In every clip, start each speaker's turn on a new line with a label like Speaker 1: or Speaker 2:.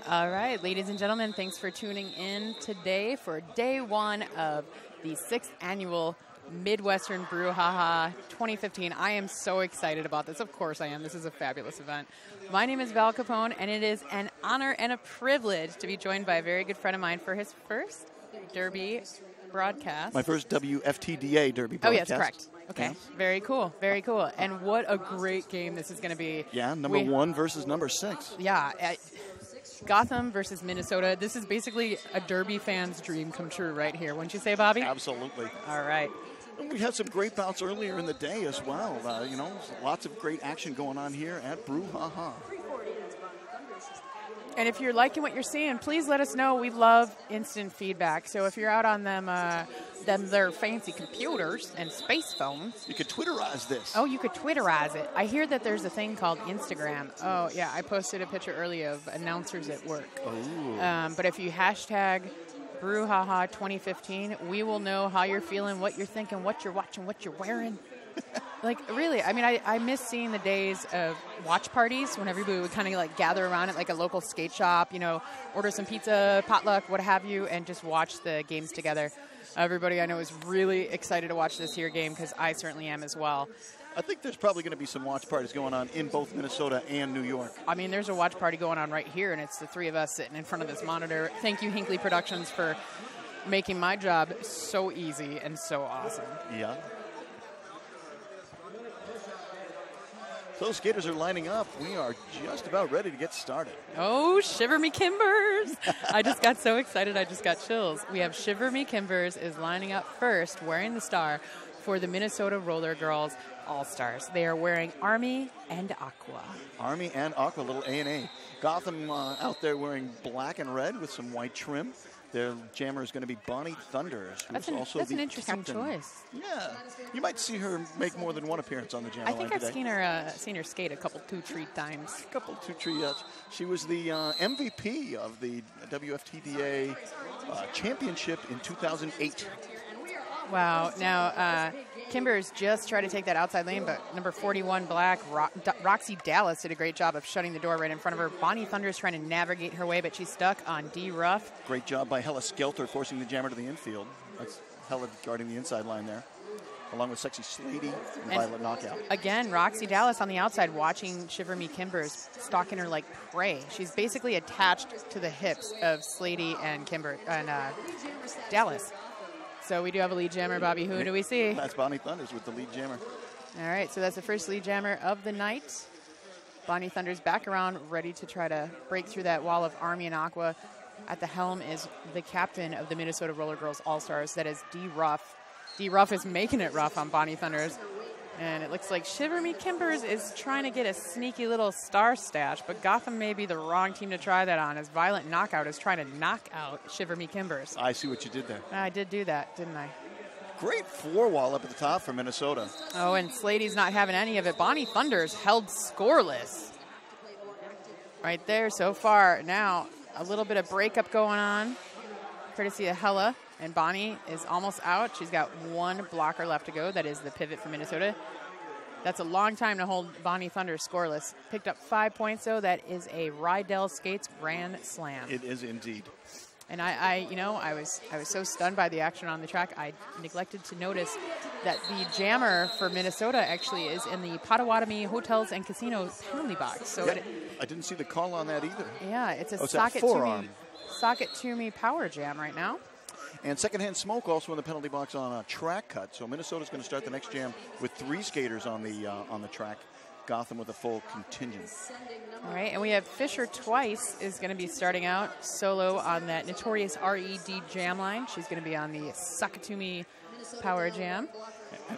Speaker 1: All right, ladies and gentlemen, thanks for tuning in today for day one of the 6th annual Midwestern Brouhaha 2015. I am so excited about this. Of course I am. This is a fabulous event. My name is Val Capone, and it is an honor and a privilege to be joined by a very good friend of mine for his first Derby broadcast.
Speaker 2: My first WFTDA Derby broadcast.
Speaker 1: Oh, yes, correct. Okay, yes. Very cool, very cool. And what a great game this is going to be.
Speaker 2: Yeah, number 1 versus number 6.
Speaker 1: Yeah, Gotham versus Minnesota. This is basically a Derby fan's dream come true right here. Wouldn't you say, Bobby?
Speaker 2: Absolutely.
Speaker 1: All right.
Speaker 2: And we had some great bouts earlier in the day as well. Lots of great action going on here at Brouhaha.
Speaker 1: And if you're liking what you're seeing, please let us know. We love instant feedback. So if you're out on their fancy computers and space phones.
Speaker 2: You could Twitterize this.
Speaker 1: Oh, you could Twitterize it. I hear that there's a thing called Instagram. Oh, yeah, I posted a picture earlier of announcers at work.
Speaker 2: Oh.
Speaker 1: But if you hashtag Brouhaha 2015, we will know how you're feeling, what you're thinking, what you're watching, what you're wearing. Like, really, I mean, I miss seeing the days of watch parties when everybody would kind of like gather around at like a local skate shop, order some pizza, potluck, what have you, and just watch the games together. Everybody I know is really excited to watch this here game because I certainly am as well.
Speaker 2: I think there's probably going to be some watch parties going on in both Minnesota and New York.
Speaker 1: I mean, there's a watch party going on right here, and it's the three of us sitting in front of this monitor. Thank you, Hinckley Productions, for making my job so easy and so awesome.
Speaker 2: Yeah. So skaters are lining up. We are just about ready to get started.
Speaker 1: Oh, shiver me kimbers. I just got so excited. I just got chills. We have Shiver Me Kimbers is lining up first, wearing the star for the Minnesota RollerGirls All-Stars. They are wearing Army and Aqua.
Speaker 2: Army and Aqua, little A&A. Gotham out there wearing black and red with some white trim. Their jammer is going to be Bonnie Thunders.
Speaker 1: That's an interesting choice.
Speaker 2: Yeah. You might see her make more than one appearance on the jammer
Speaker 1: I think
Speaker 2: line
Speaker 1: I've
Speaker 2: today.
Speaker 1: seen her skate a couple two-tree times.
Speaker 2: She was the MVP of the WFTDA championship in 2008.
Speaker 1: Wow. Now, Kimbers just tried to take that outside lane, but number 41, Black, Roxy Dallas did a great job of shutting the door right in front of her. Bonnie Thunder is trying to navigate her way, but she's stuck on D. Ruff.
Speaker 2: Great job by Hella Skelter forcing the jammer to the infield. That's Hella guarding the inside line there, along with Sexy Slady and Violet Knockout.
Speaker 1: Again, Roxy Dallas on the outside watching Shiver Me Kimbers, stalking her like prey. She's basically attached to the hips of Slady and Dallas. So we do have a lead jammer, Bobby. Who do we see?
Speaker 2: That's Bonnie Thunders with the lead jammer.
Speaker 1: All right, so that's the first lead jammer of the night. Bonnie Thunders back around, ready to try to break through that wall of Army and Aqua. At the helm is the captain of the Minnesota RollerGirls All-Stars. That is D. Ruff. D. Ruff is making it rough on Bonnie Thunders. And it looks like Shiver Me Kimbers is trying to get a sneaky little star stash, but Gotham may be the wrong team to try that on, as Violent Knockout is trying to knock out Shiver Me Kimbers.
Speaker 2: I see what you did there.
Speaker 1: I did do that, didn't I?
Speaker 2: Great four-wall up at the top for Minnesota.
Speaker 1: Oh, and Slady's not having any of it. Bonnie Thunders held scoreless right there so far. Now, a little bit of breakup going on, courtesy of Hella. And Bonnie is almost out. She's got one blocker left to go. That is the pivot for Minnesota. That's a long time to hold Bonnie Thunder scoreless. Picked up 5 points, though. That is a Rydell Skates Grand Slam.
Speaker 2: It is indeed.
Speaker 1: And I was so stunned by the action on the track, I neglected to notice that the jammer for Minnesota actually is in the Potawatomi Hotels and Casinos penalty box. So
Speaker 2: yeah, I didn't see the call on that either.
Speaker 1: Yeah, it's a socket to me power jam right now.
Speaker 2: And secondhand smoke also in the penalty box on a track cut. So Minnesota's going to start the next jam with 3 skaters on the track. Gotham with a full contingent.
Speaker 1: All right, and we have Fisher Twice is going to be starting out solo on that notorious RED jam line. She's going to be on the Sakatumi Power Jam.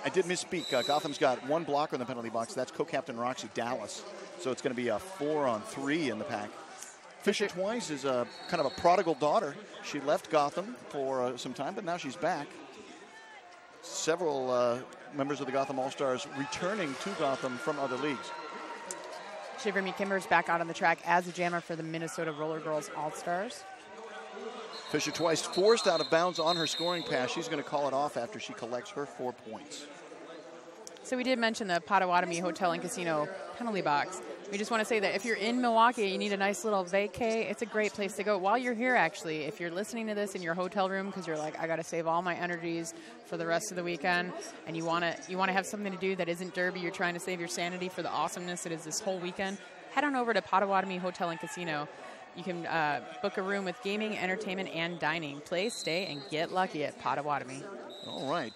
Speaker 2: I did misspeak. Gotham's got 1 blocker in the penalty box. That's co-captain Roxy Dallas. So it's going to be a 4-on-3 in the pack. Fisher Twice is a kind of a prodigal daughter. She left Gotham for some time, but now she's back. Several members of the Gotham All-Stars returning to Gotham from other leagues.
Speaker 1: Shiver Me Kimbers back out on the track as a jammer for the Minnesota RollerGirls All-Stars.
Speaker 2: Fisher Twice forced out of bounds on her scoring pass. She's going to call it off after she collects her 4 points.
Speaker 1: So we did mention the Potawatomi Hotel and Casino penalty box. We just want to say that if you're in Milwaukee, you need a nice little vacay, it's a great place to go. While you're here, actually, if you're listening to this in your hotel room because you're like, I got to save all my energies for the rest of the weekend, and you want to have something to do that isn't derby, you're trying to save your sanity for the awesomeness that is this whole weekend, head on over to Potawatomi Hotel and Casino. You can book a room with gaming, entertainment, and dining. Play, stay, and get lucky at Potawatomi.
Speaker 2: All right.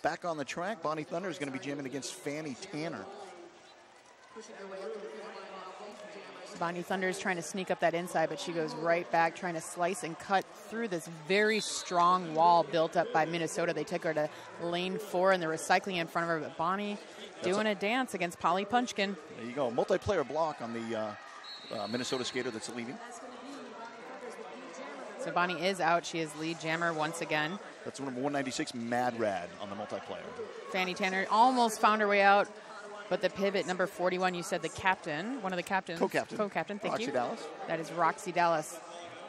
Speaker 2: Back on the track, Bonnie Thunder is going to be jamming against Fanny Tanner.
Speaker 1: Bonnie Thunder is trying to sneak up that inside, but she goes right back, trying to slice and cut through this very strong wall built up by Minnesota. They took her to lane 4, and they're recycling in front of her. But Bonnie doing a dance against Polly Punchkin.
Speaker 2: There you go. Multiplayer block on the Minnesota skater that's leaving.
Speaker 1: So Bonnie is out. She is lead jammer once again.
Speaker 2: That's number 196, Mad Rad, on the multiplayer.
Speaker 1: Fanny Tanner almost found her way out. But the pivot, number 41, you said the captain, one of the captains.
Speaker 2: Co-captain.
Speaker 1: Co-captain, thank you.
Speaker 2: Roxy Dallas.
Speaker 1: That is Roxy Dallas.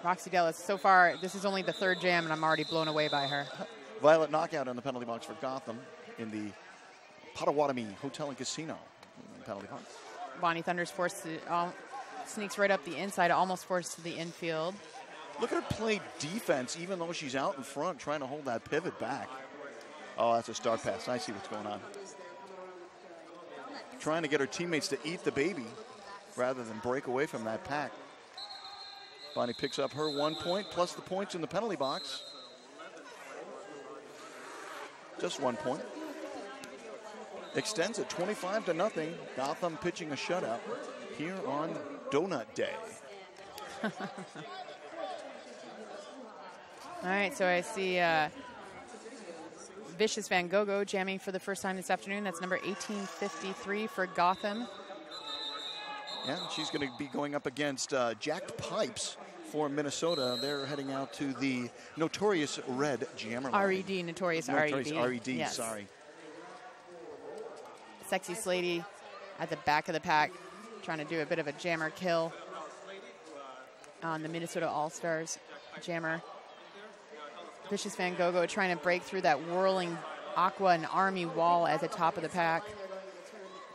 Speaker 1: Roxy Dallas, so far, this is only the 3rd jam, and I'm already blown away by her.
Speaker 2: Violet knockout in the penalty box for Gotham in the Potawatomi Hotel and Casino penalty box.
Speaker 1: Bonnie Thunder's forced to, sneaks right up the inside, almost forced to the infield.
Speaker 2: Look at her play defense, even though she's out in front, trying to hold that pivot back. Oh, that's a star pass. I see what's going on. Trying to get her teammates to eat the baby rather than break away from that pack. Bonnie picks up her 1 point plus the points in the penalty box. Just 1 point. Extends it 25-0. Gotham pitching a shutout here on Donut Day.
Speaker 1: All right, so I see Vicious Van Gogh jamming for the first time this afternoon. That's number 1853 for Gotham.
Speaker 2: Yeah, she's going to be going up against Jacked Pipes for Minnesota. They're heading out to the Notorious Red Jammer.
Speaker 1: R.E.D., Notorious R.E.D.
Speaker 2: R.E.D.,
Speaker 1: yes.
Speaker 2: Sorry.
Speaker 1: Sexy Slady at the back of the pack, trying to do a bit of a jammer kill on the Minnesota All-Stars jammer. Vicious Van Gogh trying to break through that whirling Aqua and Army wall at the top of the pack.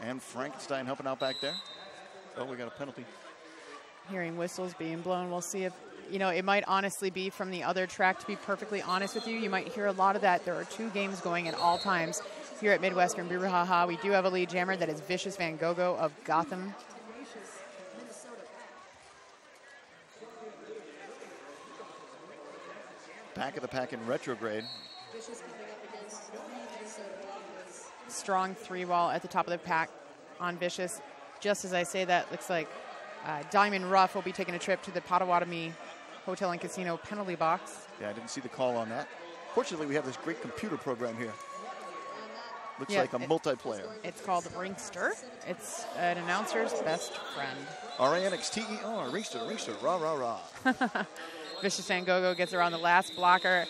Speaker 2: And Frankenstein helping out back there. Oh, we got a penalty.
Speaker 1: Hearing whistles being blown. We'll see if, it might honestly be from the other track, to be perfectly honest with you. You might hear a lot of that. There are 2 games going at all times here at Midwestern Brouhaha. We do have a lead jammer. That is Vicious Van Gogh of Gotham.
Speaker 2: Back of the pack in retrograde.
Speaker 1: Strong 3-wall at the top of the pack on Vicious. Just as I say that, looks like Diamond Ruff will be taking a trip to the Potawatomi Hotel and Casino penalty box.
Speaker 2: Yeah, I didn't see the call on that. Fortunately, we have this great computer program here. Looks like a multiplayer.
Speaker 1: It's called Ringster. It's an announcer's best friend.
Speaker 2: R-A-N-X-T-E-R, Ringster, rah, rah, rah.
Speaker 1: Vicious Van Gogh gets around the last blocker.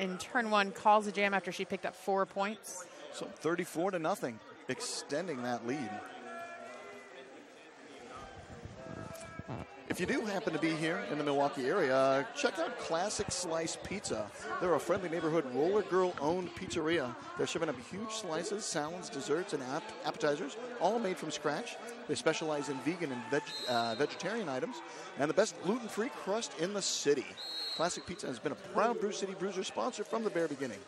Speaker 1: In turn 1, calls a jam after she picked up 4 points.
Speaker 2: So 34-0, extending that lead. If you do happen to be here in the Milwaukee area, check out Classic Slice Pizza. They're a friendly neighborhood RollerGirl-owned pizzeria. They're serving up huge slices, salads, desserts, and appetizers, all made from scratch. They specialize in vegan and vegetarian items, and the best gluten-free crust in the city. Classic Pizza has been a proud Brew City Bruiser sponsor from the very beginning.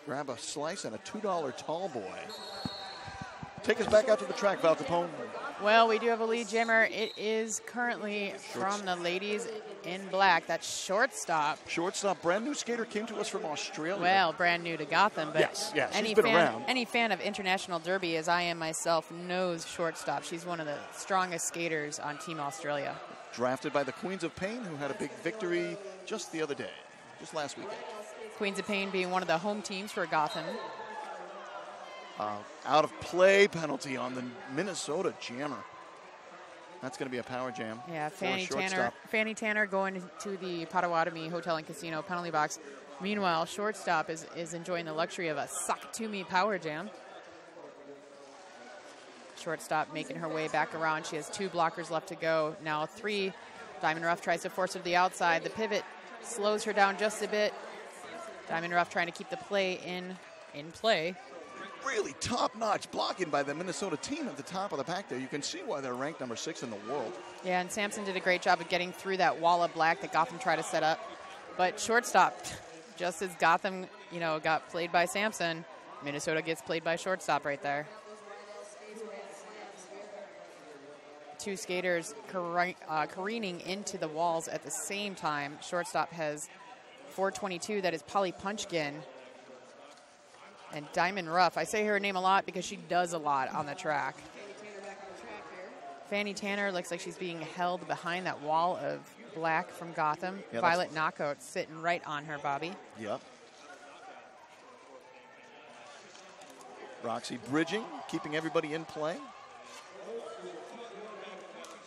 Speaker 2: Grab a slice and a $2 tall boy. Take us back out to the track, Val Capone.
Speaker 1: Well, we do have a lead jammer. It is currently from the ladies in black. That's Shortstop.
Speaker 2: Shortstop, brand new skater, came to us from Australia.
Speaker 1: Well, brand new to Gotham, but
Speaker 2: yes, she's been around.
Speaker 1: Any fan of International Derby, as I am myself, knows Shortstop. She's one of the strongest skaters on Team Australia.
Speaker 2: Drafted by the Queens of Pain, who had a big victory just the other day, just last weekend.
Speaker 1: Queens of Pain being one of the home teams for Gotham.
Speaker 2: Out of play penalty on the Minnesota jammer. That's going to be a power jam.
Speaker 1: Yeah, Fanny Tanner going to the Potawatomi Hotel and Casino penalty box. Meanwhile, Shortstop is enjoying the luxury of a Sock to Me power jam. Shortstop making her way back around. She has 2 blockers left to go. Now 3. Diamond Ruff tries to force her to the outside. The pivot slows her down just a bit. Diamond Ruff trying to keep the play in play.
Speaker 2: Really top-notch blocking by the Minnesota team at the top of the pack there. You can see why they're ranked number 6 in the world.
Speaker 1: Yeah, and Sampson did a great job of getting through that wall of black that Gotham tried to set up. But shortstop, just as Gotham, got played by Sampson, Minnesota gets played by shortstop right there. Two skaters careening into the walls at the same time. Shortstop has 422. That is Polly Punchkin. And Diamond Ruff. I say her name a lot because she does a lot on the track. Fanny Tanner looks like she's being held behind that wall of black from Gotham. Yeah, Violet Knockout sitting right on her, Bobby.
Speaker 2: Yep. Roxy bridging, keeping everybody in play.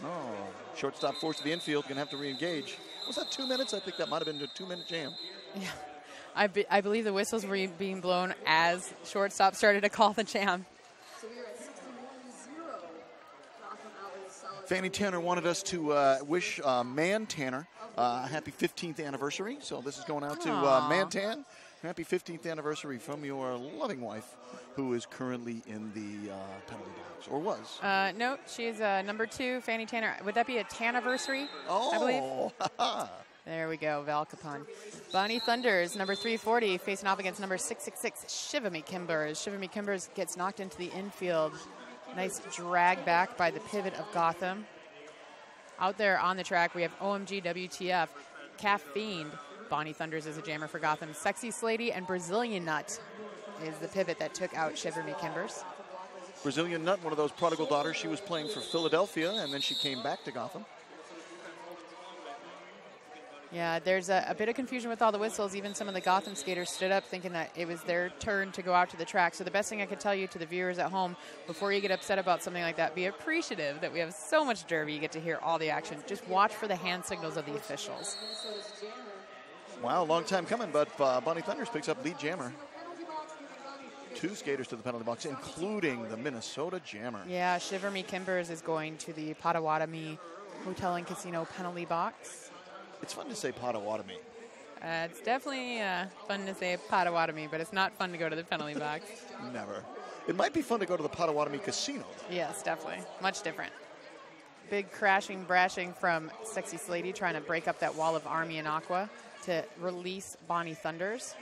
Speaker 2: Oh, shortstop forced to the infield, going to have to re-engage. Was that 2 minutes? I think that might have been a 2-minute jam.
Speaker 1: Yeah, I believe the whistles were being blown as shortstop started to call the jam.
Speaker 3: So we are at 61-0. Gotham Alley solid.
Speaker 2: Fanny Tanner wanted us to wish Man Tanner a happy 15th anniversary. So this is going out to Man Tan. Happy 15th anniversary from your loving wife, who is currently in the penalty box, or was.
Speaker 1: No, she's number 2, Fanny Tanner. Would that be a Tanniversary?
Speaker 2: Oh,
Speaker 1: I believe. There we go, Val Capone. Bonnie Thunders, number 340, facing off against number 666, Shivamy Kimbers. Shivamy Kimbers gets knocked into the infield. Nice drag back by the pivot of Gotham. Out there on the track, we have OMG WTF, Calf Fiend. Bonnie Thunders is a jammer for Gotham. Sexy Slady and Brazilian Nut is the pivot that took out Shivamy Kimbers.
Speaker 2: Brazilian Nut, one of those prodigal daughters. She was playing for Philadelphia, and then she came back to Gotham.
Speaker 1: Yeah, there's a bit of confusion with all the whistles. Even some of the Gotham skaters stood up thinking that it was their turn to go out to the track. So the best thing I could tell you to the viewers at home, before you get upset about something like that, be appreciative that we have so much derby. You get to hear all the action. Just watch for the hand signals of the officials.
Speaker 2: Wow, long time coming, but Bonnie Thunders picks up lead jammer. 2 skaters to the penalty box, including the Minnesota jammer.
Speaker 1: Yeah, Shivamy Kimbers is going to the Potawatomi Hotel and Casino penalty box.
Speaker 2: It's fun to say Potawatomi.
Speaker 1: It's definitely fun to say Potawatomi, but it's not fun to go to the penalty box.
Speaker 2: Never. It might be fun to go to the Potawatomi Casino, though.
Speaker 1: Yes, definitely. Much different. Big crashing, brashing from Sexy Slady trying to break up that wall of Army and Aqua to release Bonnie Thunders.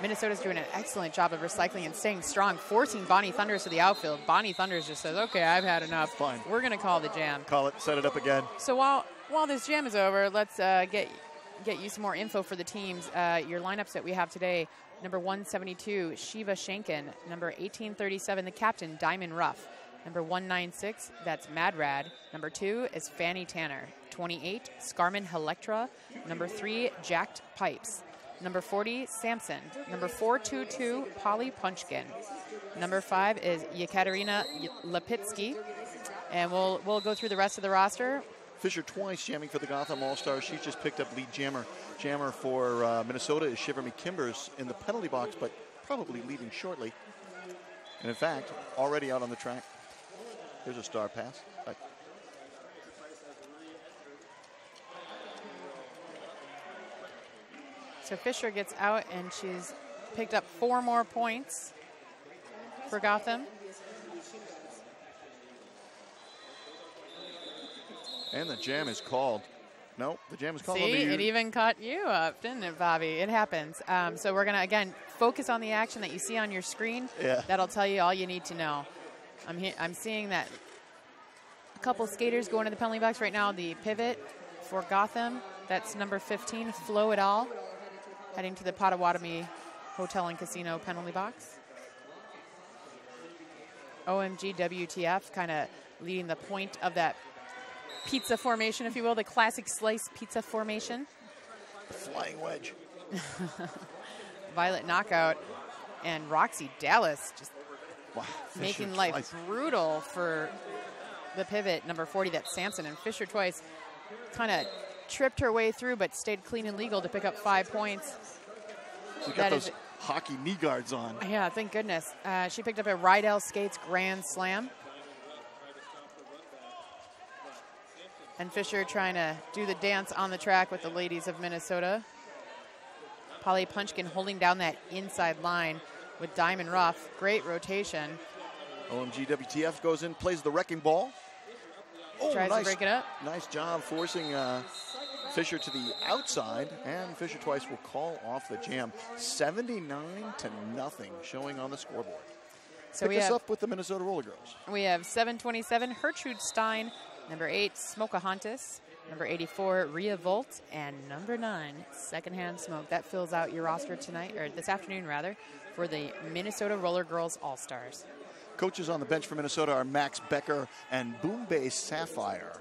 Speaker 1: Minnesota's doing an excellent job of recycling and staying strong, forcing Bonnie Thunders to the outfield. Bonnie Thunders just says, okay, I've had enough.
Speaker 2: Fine.
Speaker 1: We're going to call the jam.
Speaker 2: Call it, set it up again.
Speaker 1: So while this jam is over, let's get you some more info for the teams. Your lineups that we have today, number 172, Shiva Shankin. Number 1837, the captain, Diamond Ruff. Number 196, that's Mad Rad. Number 2 is Fanny Tanner. 28, Scarman Helectra. Number 3, Jacked Pipes. Number 40, Samson. Number 422, Polly Punchkin. Number 5 is Yekaterina Lipitsky. And we'll go through the rest of the roster.
Speaker 2: Fisher Twice jamming for the Gotham All-Stars. She's just picked up lead jammer. Jammer for Minnesota is Shivamy Kimbers in the penalty box, but probably leaving shortly. And in fact, already out on the track. Here's a star pass.
Speaker 1: So Fisher gets out, and she's picked up 4 more points for Gotham.
Speaker 2: And the jam is called. No, the jam is called.
Speaker 1: See, it even caught you up, didn't it, Bobby? It happens. So we're going to, again, focus on the action that you see on your screen.
Speaker 2: Yeah.
Speaker 1: That'll tell you all you need to know. I'm seeing that a couple skaters going to the penalty box right now. The pivot for Gotham, that's number 15, Flo et al., heading to the Potawatomi Hotel and Casino penalty box. OMG WTF kind of leading the point of that pizza formation, if you will, the classic slice pizza formation.
Speaker 2: The flying wedge.
Speaker 1: Violet Knockout and Roxy Dallas just making life
Speaker 2: Twice
Speaker 1: brutal for the pivot, number 40, that's Samson. And Fisher Twice kind of tripped her way through, but stayed clean and legal to pick up 5 points.
Speaker 2: She got those hockey knee guards on.
Speaker 1: Yeah, thank goodness. She picked up a Rydell Skates Grand Slam. And Fisher trying to do the dance on the track with the ladies of Minnesota. Polly Punchkin holding down that inside line. with Diamond Ruff. Great rotation.
Speaker 2: OMG WTF goes in, plays the wrecking ball. Oh,
Speaker 1: Tries to break it up.
Speaker 2: Nice job forcing Fisher to the outside, and Fisher twice will call off the jam. 79-0 showing on the scoreboard.
Speaker 1: So
Speaker 2: Pick us up with the Minnesota RollerGirls.
Speaker 1: We have 727, Gertrude Stein, number 8, Smokahontas, number 84, Rhea Volt, and number 9, Secondhand Smoke. That fills out your roster tonight, or this afternoon rather, for the Minnesota RollerGirls All-Stars.
Speaker 2: Coaches on the bench for Minnesota are Max Becker and Boombay Sapphire.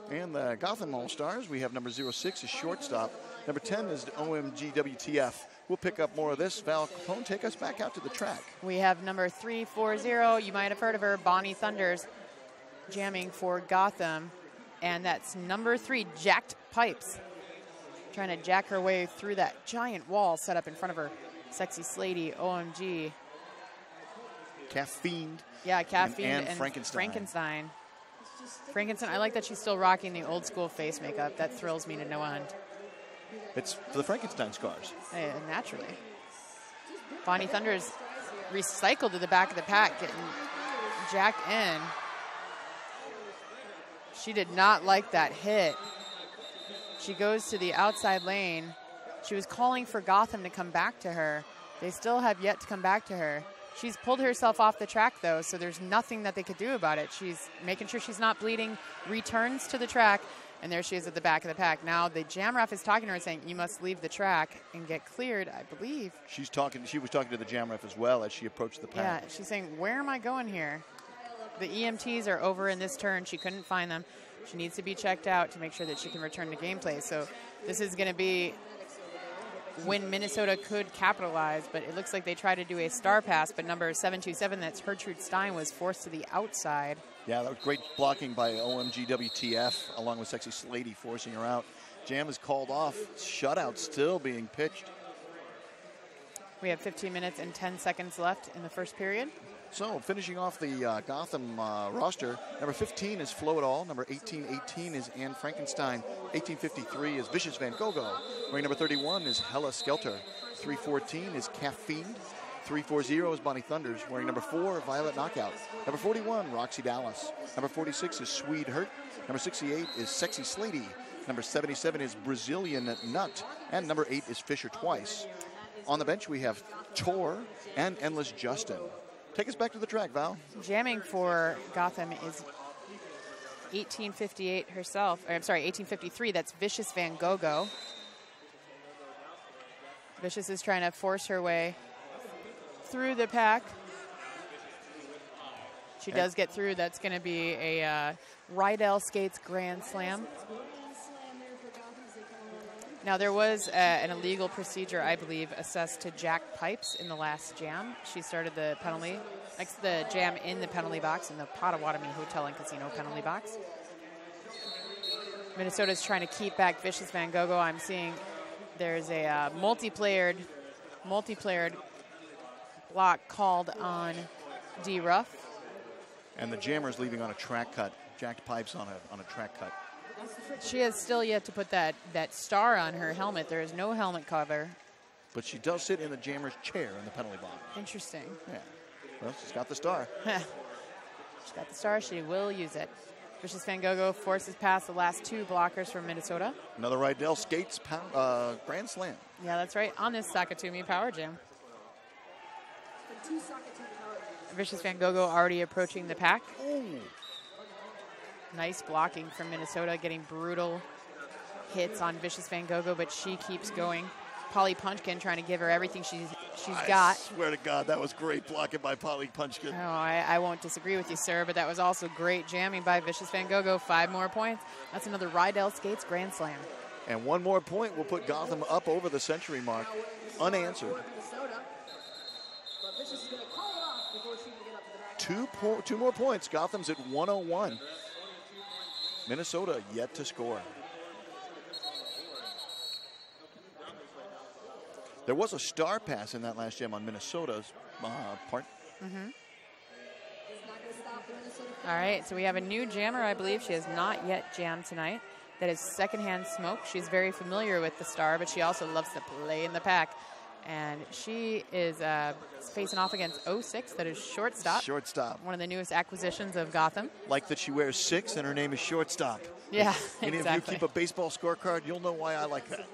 Speaker 2: And the Gotham All-Stars, we have number 06 is shortstop. Number 10 is OMG WTF. We'll pick up more of this. Val Capone, take us back out to the track.
Speaker 1: We have number 340. You might have heard of her, Bonnie Thunders, jamming for Gotham. And that's number 3, Jacked Pipes. Trying to jack her way through that giant wall set up in front of her. Sexy Slady, OMG.
Speaker 2: Caffeine.
Speaker 1: Yeah, Caffeine
Speaker 2: and
Speaker 1: Frankenstein. Frankenstein, I like that she's still rocking the old school face makeup. That thrills me to no end.
Speaker 2: It's for the Frankenstein scars.
Speaker 1: Naturally. Bonnie Thunders recycled to the back of the pack, getting jacked in. She did not like that hit. She goes to the outside lane. She was calling for Gotham to come back to her. They still have yet to come back to her. She's pulled herself off the track, though, so there's nothing that they could do about it. She's making sure she's not bleeding, returns to the track, and there she is at the back of the pack. Now the jam ref is talking to her saying, you must leave the track and get cleared, I believe.
Speaker 2: She was talking to the jam ref as well as she approached the pack.
Speaker 1: Yeah, she's saying, where am I going here? The EMTs are over in this turn. She couldn't find them. She needs to be checked out to make sure that she can return to gameplay. So this is going to be when Minnesota could capitalize, but it looks like they tried to do a star pass, but number 727, that's Gertrude Stein, was forced to the outside.
Speaker 2: Yeah, that was great blocking by OMG WTF, along with Sexy Slady forcing her out. Jam is called off. Shutout still being pitched.
Speaker 1: We have 15 minutes and 10 seconds left in the first period.
Speaker 2: So finishing off the Gotham roster, number 15 is Flo It All. Number 1818 is Anne Frankenstein. 1853 is Vicious Van Gogh. Wearing number 31 is Hella Skelter. 314 is Caffeine. 340 is Bonnie Thunders. Wearing number 4, Violet Knockout. Number 41, Roxy Dallas. Number 46 is Swede Hurt. Number 68 is Sexy Slady. Number 77 is Brazilian Nut. And number 8 is Fisher Twice. On the bench, we have Tor and Endless Justin. Take us back to the track, Val.
Speaker 1: Jamming for Gotham is 1858 herself. Or, I'm sorry, 1853. That's Vicious Van Gogh. Vicious is trying to force her way through the pack. She does get through. That's going to be a Rydell Skates Grand Slam. Now, there was an illegal procedure, I believe, assessed to Jack Pipes in the last jam. She started the jam in the penalty box, in the Potawatomi Hotel and Casino penalty box. Minnesota's trying to keep back Vicious Van Gogh. I'm seeing there's a multiplayered block called on D. Ruff.
Speaker 2: And the jammer's leaving on a track cut. Jacked Pipes on a track cut.
Speaker 1: She has still yet to put that star on her helmet. There is no helmet cover.
Speaker 2: But she does sit in the jammer's chair in the penalty box.
Speaker 1: Interesting.
Speaker 2: Yeah. Well, she's got the star.
Speaker 1: She's got the star. She will use it. Vicious Van Gogh forces past the last 2 blockers from Minnesota.
Speaker 2: Another Rydell Skates Grand Slam.
Speaker 1: Yeah, that's right. On this Sakatumi Power Jam. Vicious Van Gogh already approaching the pack.
Speaker 2: Ooh.
Speaker 1: Nice blocking from Minnesota, getting brutal hits on Vicious Van Gogh, but she keeps going. Polly Punchkin trying to give her everything she's got.
Speaker 2: I swear to God, that was great blocking by Polly Punchkin.
Speaker 1: Oh, I won't disagree with you, sir, but that was also great jamming by Vicious Van Gogh. 5 more points. That's another Rydell Skates Grand Slam.
Speaker 2: And 1 more point will put Gotham up over the century mark, unanswered. 2 more points. Gotham's at 101. Minnesota yet to score. There was a star pass in that last jam on Minnesota's part.
Speaker 1: Mm-hmm. All right, so we have a new jammer, I believe. She has not yet jammed tonight. That is Secondhand Smoke. She's very familiar with the star, but she also loves to play in the pack. And she is facing off against 06, that is Shortstop.
Speaker 2: Shortstop.
Speaker 1: One of the newest acquisitions of Gotham.
Speaker 2: Like that she wears 6 and her name is Shortstop.
Speaker 1: Yeah,
Speaker 2: Any
Speaker 1: exactly.
Speaker 2: of you keep a baseball scorecard, you'll know why I like that.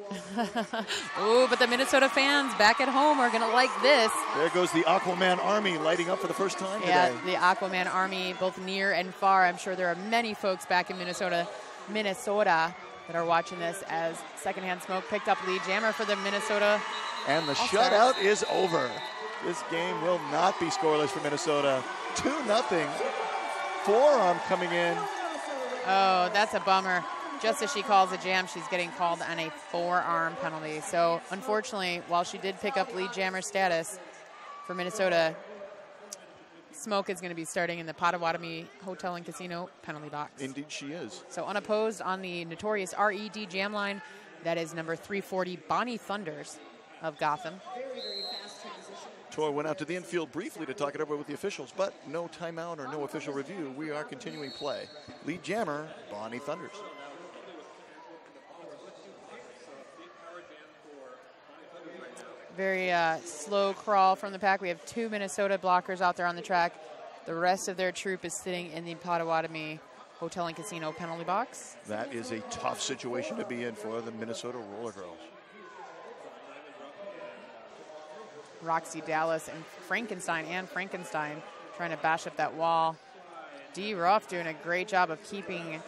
Speaker 1: Ooh, but the Minnesota fans back at home are going to like this.
Speaker 2: There goes the Aquaman Army lighting up for the first time
Speaker 1: Yeah,
Speaker 2: today.
Speaker 1: the Aquaman Army, both near and far. I'm sure there are many folks back in Minnesota that are watching this as Secondhand Smoke picked up lead jammer for the Minnesota
Speaker 2: And the
Speaker 1: All-Stars.
Speaker 2: shutout is over. This game will not be scoreless for Minnesota. 2-0. Forearm coming in.
Speaker 1: Oh, that's a bummer. Just as she calls a jam, she's getting called on a forearm penalty. So, unfortunately, while she did pick up lead jammer status for Minnesota, Smoke is going to be starting in the Potawatomi Hotel and Casino penalty box.
Speaker 2: Indeed she is.
Speaker 1: So, unopposed on the notorious RED jam line, that is number 340, Bonnie Thunders of Gotham.
Speaker 2: Tor went out to the infield briefly to talk it over with the officials, but no timeout or no official review. We are continuing play. Lead jammer, Bonnie Thunders.
Speaker 1: Very slow crawl from the pack. We have 2 Minnesota blockers out there on the track. The rest of their troop is sitting in the Potawatomi Hotel and Casino penalty box.
Speaker 2: That is a tough situation to be in for the Minnesota RollerGirls.
Speaker 1: Roxy Dallas and Frankenstein trying to bash up that wall. Dee Ruff doing a great job of keeping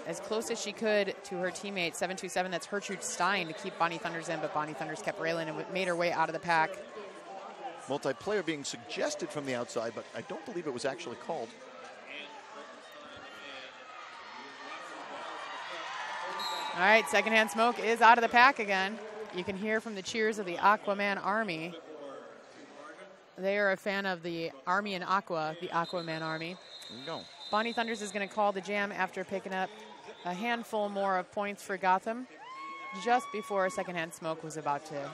Speaker 1: as close as she could to her teammate, 727, that's Gertrude Stein, to keep Bonnie Thunders in, but Bonnie Thunders kept railing and made her way out of the pack.
Speaker 2: Multiplayer being suggested from the outside, but I don't believe it was actually called.
Speaker 1: All right, Secondhand Smoke is out of the pack again. You can hear from the cheers of the Aquaman Army. They are a fan of the Army in Aqua, the Aquaman Army.
Speaker 2: There you go.
Speaker 1: Bonnie Thunders is going to call the jam after picking up a handful more of points for Gotham just before Secondhand Smoke was about to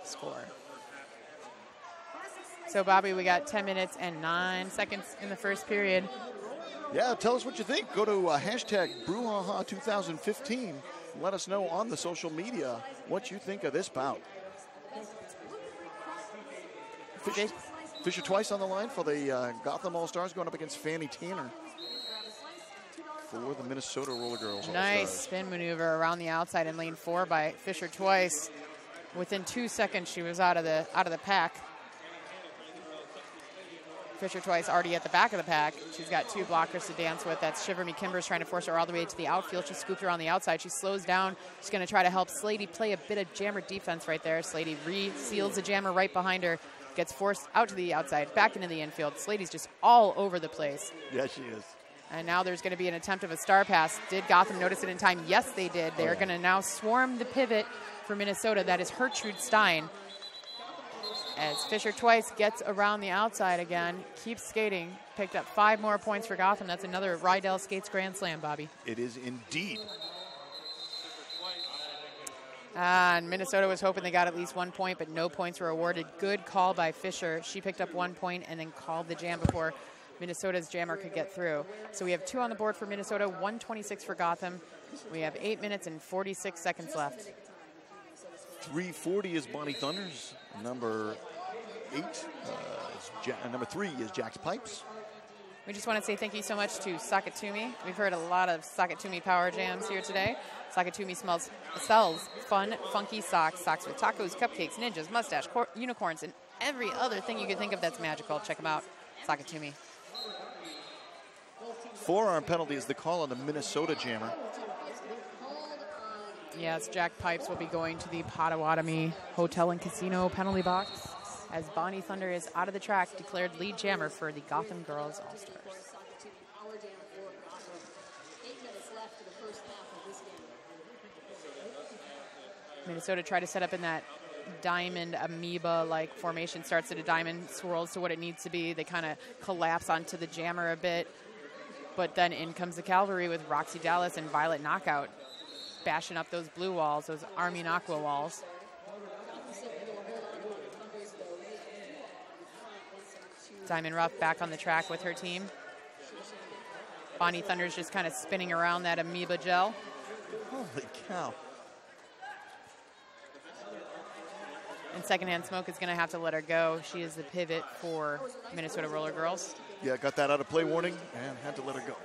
Speaker 1: score. So, Bobby, we got 10 minutes and 9 seconds in the first period.
Speaker 2: Yeah, tell us what you think. Go to hashtag Brouhaha2015. Let us know on the social media what you think of this bout. Fisher twice on the line for the Gotham All-Stars, going up against Fanny Tanner for the Minnesota RollerGirls All-Stars.
Speaker 1: Nice spin maneuver around the outside in lane 4 by Fisher twice. Within 2 seconds, she was out of the pack. Fisher twice already at the back of the pack. She's got 2 blockers to dance with. That's Shiver Me Kimber's trying to force her all the way to the outfield. She scooped her on the outside. She slows down. She's going to try to help Slady play a bit of jammer defense right there. Slady reseals the jammer right behind her. Gets forced out to the outside, back into the infield. Slady's just all over the place.
Speaker 2: Yeah, she is.
Speaker 1: And now there's going to be an attempt of a star pass. Did Gotham notice it in time? Yes, they did. They're going to now swarm the pivot for Minnesota. That is Gertrude Stein. As Fisher twice gets around the outside again, keeps skating, picked up 5 more points for Gotham. That's another Rydell Skates Grand Slam, Bobby.
Speaker 2: It is indeed.
Speaker 1: And Minnesota was hoping they got at least 1 point, but no points were awarded. Good call by Fisher. She picked up 1 point and then called the jam before Minnesota's jammer could get through. So we have 2 on the board for Minnesota, 126 for Gotham. We have 8 minutes and 46 seconds left.
Speaker 2: 340 is Bonnie Thunders. Number 8, number 3 is Jax Pipes.
Speaker 1: We just want to say thank you so much to Sakatumi. We've heard a lot of Sakatumi power jams here today. Sakatumi sells fun, funky socks. Socks with tacos, cupcakes, ninjas, mustache, unicorns, and every other thing you can think of that's magical. Check them out, Sakatumi.
Speaker 2: Forearm penalty is the call on the Minnesota jammer.
Speaker 1: Yes, Jack Pipes will be going to the Potawatomi Hotel and Casino penalty box as Bonnie Thunder is out of the track, declared lead jammer for the Gotham Girls All-Stars. Minnesota tried to set up in that diamond amoeba-like formation. Starts at a diamond, swirls to what it needs to be. They kind of collapse onto the jammer a bit. But then in comes the cavalry with Roxy Dallas and Violet Knockout, bashing up those blue walls, those Army and Aqua walls. Diamond Ruff back on the track with her team. Bonnie Thunder's just kind of spinning around that amoeba gel.
Speaker 2: Holy cow.
Speaker 1: And Secondhand Smoke is going to have to let her go. She is the pivot for Minnesota Roller Girls.
Speaker 2: Yeah, got that out of play warning and had to let her go.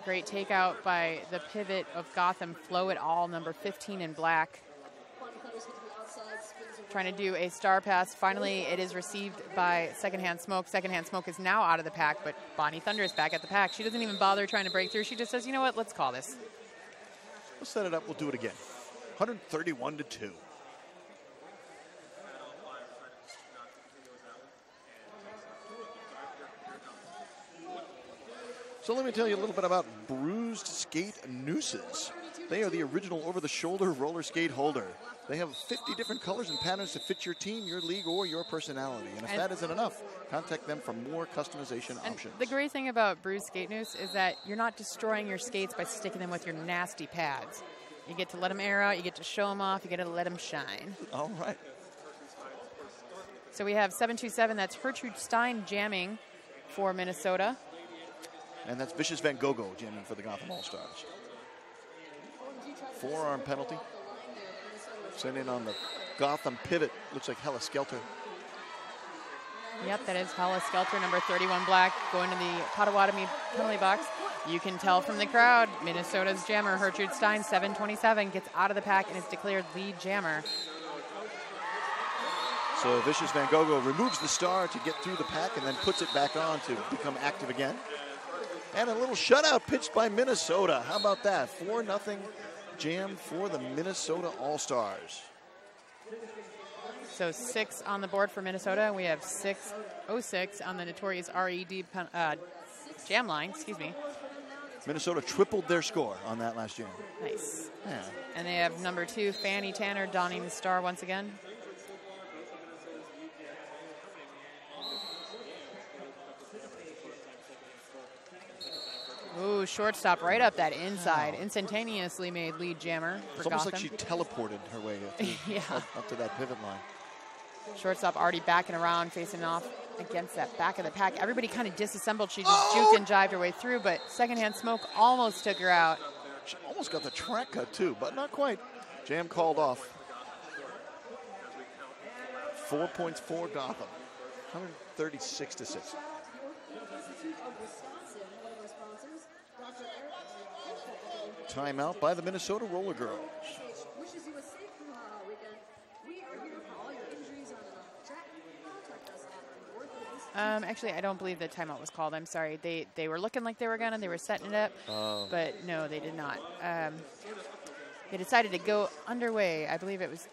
Speaker 1: Great takeout by the pivot of Gotham, Flow It All, number 15 in black. Trying to do a star pass. Finally, it is received by Secondhand Smoke. Secondhand Smoke is now out of the pack, but Bonnie Thunder is back at the pack. She doesn't even bother trying to break through. She just says, you know what, let's call this.
Speaker 2: We'll set it up. We'll do it again. 131-2. So let me tell you a little bit about Bruised Skate Nooses. They are the original over-the-shoulder roller skate holder. They have 50 different colors and patterns to fit your team, your league, or your personality. And if that isn't enough, contact them for more customization options.
Speaker 1: The great thing about Bruised Skate Noose is that you're not destroying your skates by sticking them with your nasty pads. You get to let them air out, you get to show them off, you get to let them shine.
Speaker 2: All right.
Speaker 1: So we have 727, that's Gertrude Stein jamming for Minnesota.
Speaker 2: And that's Vicious Van Gogh jamming for the Gotham All-Stars. Forearm penalty. Sent in on the Gotham pivot. Looks like Hella Skelter.
Speaker 1: Yep, that is Hella Skelter, number 31 black, going to the Potawatomi penalty box. You can tell from the crowd, Minnesota's jammer, Gertrude Stein, 727, gets out of the pack and is declared lead jammer.
Speaker 2: So Vicious Van Gogh removes the star to get through the pack and then puts it back on to become active again. And a little shutout pitched by Minnesota. How about that? 4-0 jam for the Minnesota All-Stars.
Speaker 1: So 6 on the board for Minnesota. We have 6-0-6 on the notorious RED jam line, excuse me.
Speaker 2: Minnesota tripled their score on that last jam.
Speaker 1: Nice.
Speaker 2: Yeah.
Speaker 1: And they have number 2, Fanny Tanner, donning the star once again. Ooh, shortstop right up that inside. Wow. Instantaneously made lead jammer for
Speaker 2: It's almost
Speaker 1: Gotham.
Speaker 2: like she teleported her way
Speaker 1: yeah.
Speaker 2: up to that pivot line.
Speaker 1: Shortstop already backing around, facing off against that back of the pack. Everybody kind of disassembled. She just juked and jived her way through, but Secondhand Smoke almost took her out.
Speaker 2: She almost got the track cut too, but not quite. Jam called off. 4 points for Gotham. 136-6. Timeout by the Minnesota Roller Girls.
Speaker 1: Actually, I don't believe the timeout was called. I'm sorry. They were looking like they were gonna. They were setting it up, but no, they did not. They decided to go underway. I believe it was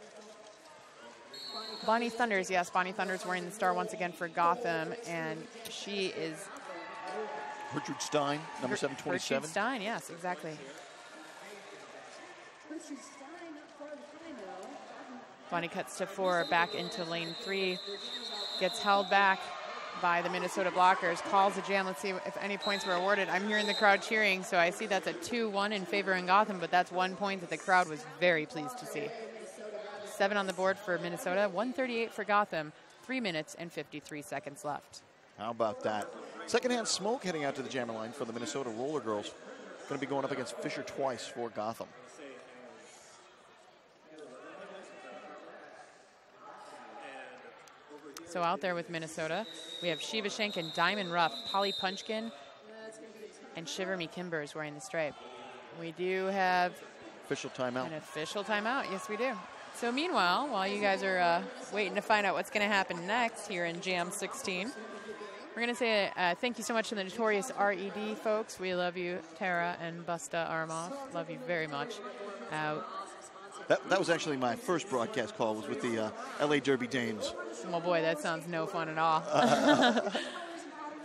Speaker 1: Bonnie Thunders. Yes, Bonnie Thunders wearing the star once again for Gotham, and she is
Speaker 2: Gertrude Stein, number 727.
Speaker 1: Gertrude Stein, yes, exactly. Bonnie cuts to 4, back into lane 3, gets held back by the Minnesota blockers, calls the jam. Let's see if any points were awarded. I'm hearing the crowd cheering, so I see that's a 2-1 in favor in Gotham, but that's 1 point that the crowd was very pleased to see. 7 on the board for Minnesota, 138 for Gotham, 3 minutes and 53 seconds left.
Speaker 2: How about that? Secondhand Smoke heading out to the jammer line for the Minnesota Roller Girls. Going to be going up against Fisher Twice for Gotham.
Speaker 1: So out there with Minnesota, we have Shiva Shank and Diamond Ruff, Polly Punchkin, and Shiver Me Kimbers wearing the stripe. We do have
Speaker 2: official timeout.
Speaker 1: An official timeout, yes we do. So meanwhile, while you guys are waiting to find out what's going to happen next here in Jam 16, we're going to say thank you so much to the notorious RED folks. We love you, Tara and Busta Armoff. Love you very much.
Speaker 2: That was actually my first broadcast call, was with the LA Derby Dames.
Speaker 1: Well, boy, that sounds no fun at all.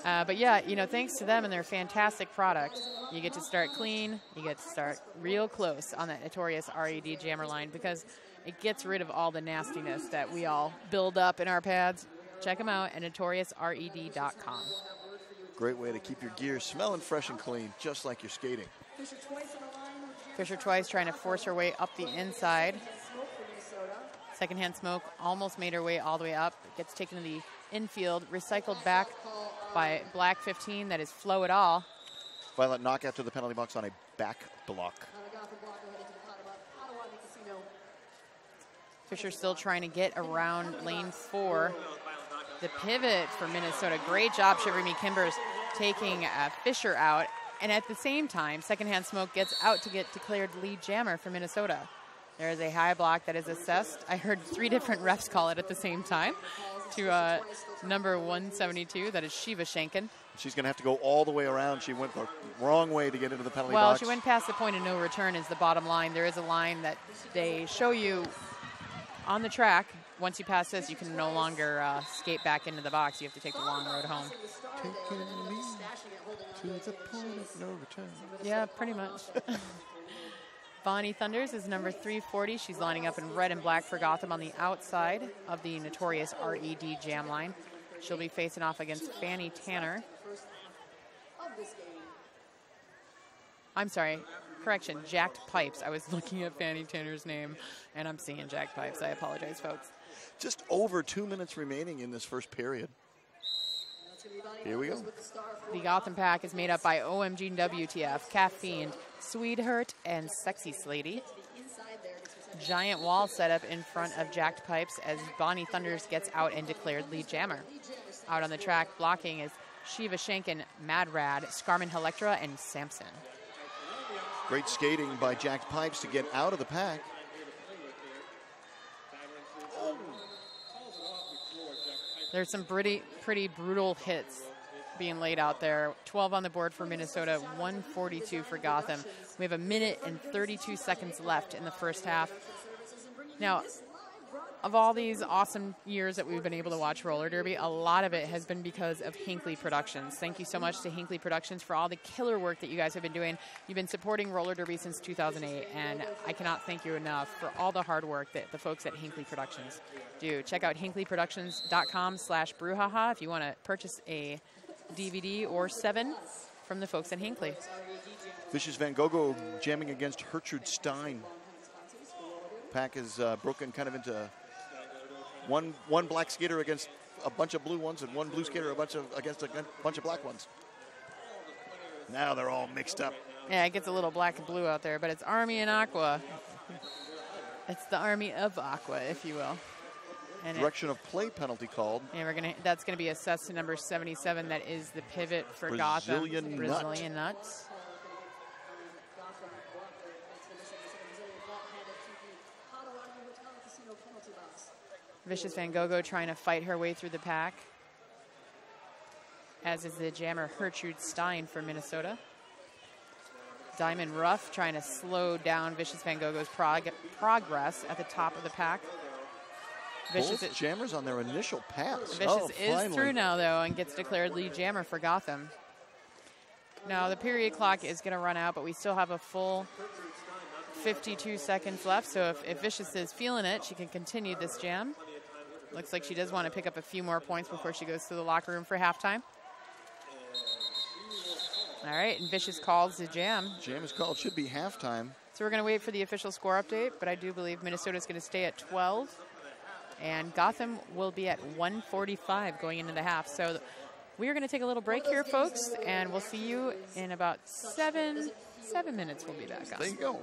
Speaker 1: But yeah, you know, thanks to them and their fantastic product, you get to start clean, you get to start real close on that notorious RED jammer line, because it gets rid of all the nastiness that we all build up in our pads. Check them out at notoriousred.com.
Speaker 2: Great way to keep your gear smelling fresh and clean, just like you're skating.
Speaker 1: Fisher Twice trying to force her way up the inside. Secondhand Smoke almost made her way all the way up. Gets taken to the infield, recycled back by Black 15. That is Flow It All.
Speaker 2: Violent knockout to the penalty box on a back block.
Speaker 1: Fisher still trying to get around lane 4. The pivot for Minnesota. Great job, Shivermy Kimbers, taking Fisher out. And at the same time, Secondhand Smoke gets out to get declared lead jammer for Minnesota. There is a high block that is assessed. I heard 3 different refs call it at the same time to number 172. That is Shiva Shankin.
Speaker 2: She's going to have to go all the way around. She went the wrong way to get into the penalty box.
Speaker 1: Well, she went past the point of no return is the bottom line. There is a line that they show you on the track. Once you pass this, you can no longer skate back into the box. You have to take the long road home.
Speaker 2: Taking me to the point of no return.
Speaker 1: Yeah, pretty much. Bonnie Thunders is number 340. She's lining up in red and black for Gotham on the outside of the notorious RED jam line. She'll be facing off against Fanny Tanner. I'm sorry, correction, Jacked Pipes. I was looking at Fanny Tanner's name, and I'm seeing Jacked Pipes. I apologize, folks.
Speaker 2: Just over 2 minutes remaining in this first period. Here we go.
Speaker 1: The Gotham pack is made up by OMG and WTF, Caffeine, Sweetheart, and Sexy Slady. Giant wall set up in front of Jacked Pipes as Bonnie Thunders gets out and declared lead jammer. Out on the track, blocking is Shiva Shankin, Mad Rad, Scarman Electra, and Samson.
Speaker 2: Great skating by Jacked Pipes to get out of the pack.
Speaker 1: There's some pretty brutal hits being laid out there. 12 on the board for Minnesota, 142 for Gotham. We have 1 minute and 32 seconds left in the first half. Now, of all these awesome years that we've been able to watch roller derby, a lot of it has been because of Hinckley Productions. Thank you so much to Hinckley Productions for all the killer work that you guys have been doing. You've been supporting roller derby since 2008, and I cannot thank you enough for all the hard work that the folks at Hinckley Productions do. Check out hinkleyproductions.com/brouhaha if you want to purchase a DVD or 7 from the folks at Hinckley.
Speaker 2: Vicious Van Gogh jamming against Gertrude Stein. Pack is broken kind of into one black skater against a bunch of blue ones and one blue skater against a bunch of black ones. Now they're all mixed up.
Speaker 1: Yeah, it gets a little black and blue out there, but it's Army and Aqua. It's the Army of Aqua, if you will. And
Speaker 2: direction of play penalty called.
Speaker 1: Yeah, that's gonna be assessed to number 77. That is the pivot for Gotham. Brazilian nuts. Vicious Van Gogh trying to fight her way through the pack, as is the jammer Gertrude Stein for Minnesota. Diamond Ruff trying to slow down Vicious Van Gogh's progress at the top of the pack.
Speaker 2: Both jammers on their initial pass.
Speaker 1: Vicious is through now, though, and gets declared lead jammer for Gotham. Now, the period clock is going to run out, but we still have a full 52 seconds left. So if Vicious is feeling it, she can continue this jam. Looks like she does want to pick up a few more points before she goes to the locker room for halftime. All right, and Vicious calls the jam.
Speaker 2: Jam is called. Should be halftime.
Speaker 1: So we're going to wait for the official score update, but I do believe Minnesota's going to stay at 12. And Gotham will be at 145 going into the half. So we are going to take a little break here, folks, and we'll see you in about 7 minutes. We'll be back on.
Speaker 2: There you go.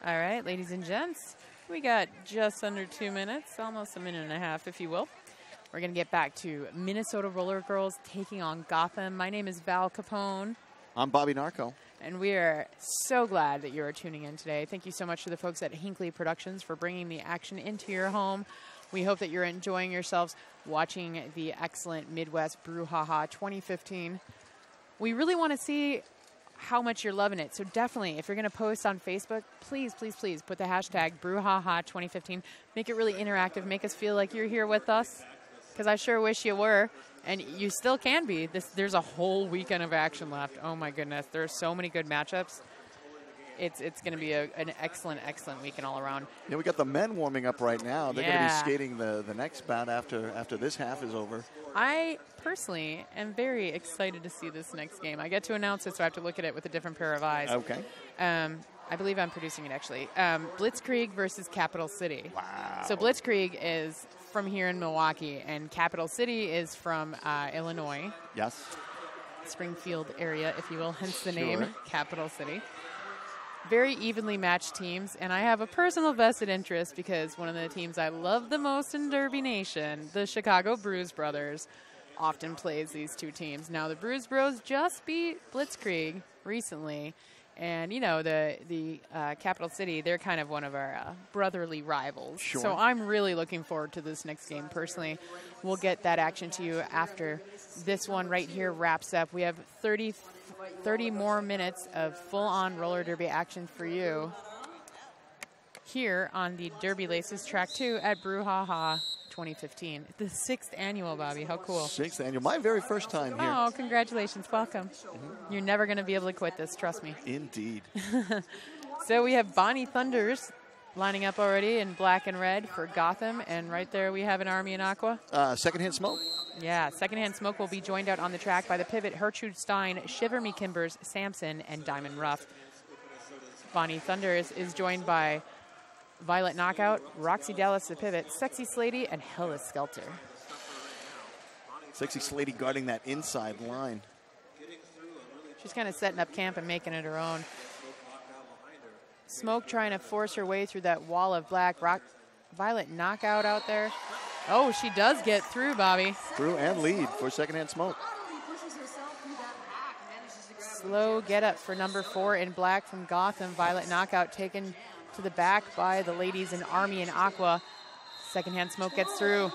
Speaker 1: All right, ladies and gents, we got just under 2 minutes, almost a minute and a half, if you will. We're going to get back to Minnesota RollerGirls taking on Gotham. My name is Val Capone.
Speaker 2: I'm Bobby Narco.
Speaker 1: And we are so glad that you are tuning in today. Thank you so much to the folks at Hinkley Productions for bringing the action into your home. We hope that you're enjoying yourselves watching the excellent Midwest Brouhaha 2015. We really want to see how much you're loving it. So definitely, if you're going to post on Facebook, please, please, please put the hashtag Brouhaha 2015. Make it really interactive. Make us feel like you're here with us, because I sure wish you were. And you still can be. There's a whole weekend of action left. Oh, my goodness. There are so many good matchups. It's going to be an excellent, excellent weekend all around.
Speaker 2: Yeah, we got the men warming up right now. They're going to be skating the next bout after this half is over.
Speaker 1: I personally am very excited to see this next game. I get to announce it, so I have to look at it with a different pair of eyes.
Speaker 2: Okay.
Speaker 1: I believe I'm producing it, actually. Blitzkrieg versus Capital City.
Speaker 2: Wow.
Speaker 1: So Blitzkrieg is from here in Milwaukee, and Capital City is from Illinois.
Speaker 2: Yes.
Speaker 1: Springfield area, if you will, hence the name, Capital City. Very evenly matched teams, and I have a personal vested interest because one of the teams I love the most in Derby Nation, the Chicago Bruise Brothers, often plays these two teams. Now, the Bruise Bros just beat Blitzkrieg recently, and, you know, the Capital City, they're kind of one of our brotherly rivals.
Speaker 2: Sure.
Speaker 1: So I'm really looking forward to this next game personally. We'll get that action to you after this one right here wraps up. We have 30 more minutes of full-on roller derby action for you here on the Derby Laces Track 2 at Brouhaha 2015. The 6th annual, Bobby. How cool.
Speaker 2: 6th annual. My very first time here.
Speaker 1: Oh, congratulations. Welcome. You're never going to be able to quit this. Trust me.
Speaker 2: Indeed.
Speaker 1: So we have Bonnie Thunders lining up already in black and red for Gotham. And right there we have an Army in Aqua.
Speaker 2: Secondhand Smoke.
Speaker 1: Yeah, Secondhand Smoke will be joined out on the track by the pivot Gertrude Stein, Shiver Me Kimbers, Samson, and Diamond Ruff. Bonnie Thunders is joined by Violet Knockout, Roxy Dallas the pivot, Sexy Slady, and Hella Skelter.
Speaker 2: Sexy Slady guarding that inside line.
Speaker 1: She's kind of setting up camp and making it her own. Smoke trying to force her way through that wall of black. Violet Knockout out there. Oh, she does get through, Bobby.
Speaker 2: Through and lead for Secondhand Smoke.
Speaker 1: Slow get up for number 4 in black from Gotham. Violet Knockout taken to the back by the ladies in Army and Aqua. Secondhand Smoke gets through.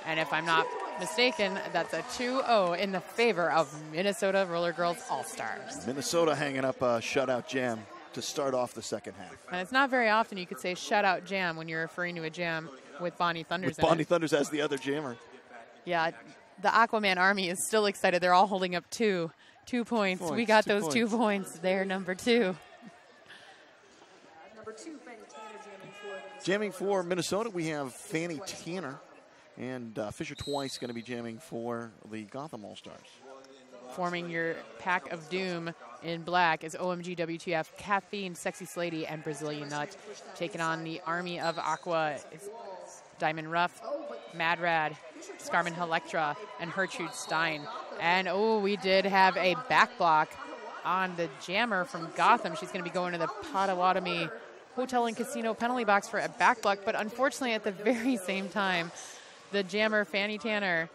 Speaker 1: And if I'm not mistaken, that's a 2-0 in the favor of Minnesota RollerGirls All-Stars.
Speaker 2: Minnesota hanging up a shutout jam to start off the second half.
Speaker 1: And it's not very often you could say shutout jam when you're referring to a jam with Bonnie Thunders
Speaker 2: with Bonnie Thunders as the other jammer.
Speaker 1: Yeah, the Aquaman Army is still excited. They're all holding up 2 points. We got those 2 points. They're number 2.
Speaker 3: Number 2, Fanny Tanner jamming for.
Speaker 2: Jamming for Minnesota, we have Fanny Tanner. And Fisher Twice going to be jamming for the Gotham All-Stars.
Speaker 1: Forming your pack of doom in black is OMG WTF, Caffeine, Sexy Slady, and Brazilian Nut. Taking on the Army of Aqua is Diamond Ruff, Mad Rad, Scarman Electra, and Gertrude Stein. And, oh, we did have a back block on the jammer from Gotham. She's going to be going to the Potawatomi Hotel and Casino penalty box for a back block. But unfortunately, at the very same time, the jammer, Fanny Tanner,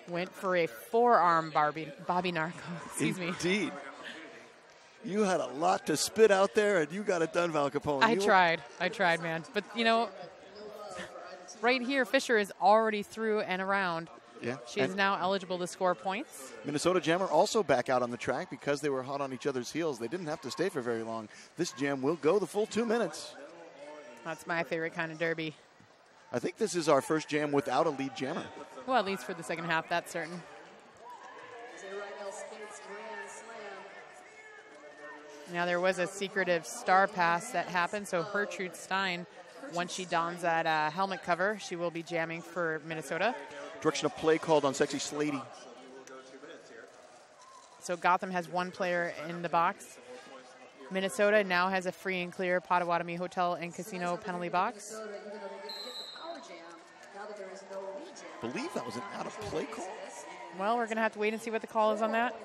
Speaker 1: went for a forearm Bobby Narco. Excuse me.
Speaker 2: Indeed. You had a lot to spit out there, and you got it done, Val Capone.
Speaker 1: I tried, man. But, you know, right here, Fisher is already through and around.
Speaker 2: Yeah.
Speaker 1: She is now eligible to score points.
Speaker 2: Minnesota jammer also back out on the track because they were hot on each other's heels. They didn't have to stay for very long. This jam will go the full 2 minutes.
Speaker 1: That's my favorite kind of derby.
Speaker 2: I think this is our first jam without a lead jammer.
Speaker 1: Well, at least for the second half, that's certain. Now, there was a secretive star pass that happened, so Gertrude Stein, once she dons that helmet cover, she will be jamming for Minnesota.
Speaker 2: Direction of play called on Sexy Slady.
Speaker 1: So Gotham has 1 player in the box. Minnesota now has a free and clear Potawatomi Hotel and Casino penalty box.
Speaker 2: Believe that was an out-of-play call.
Speaker 1: Well, we're going to have to wait and see what the call is on that.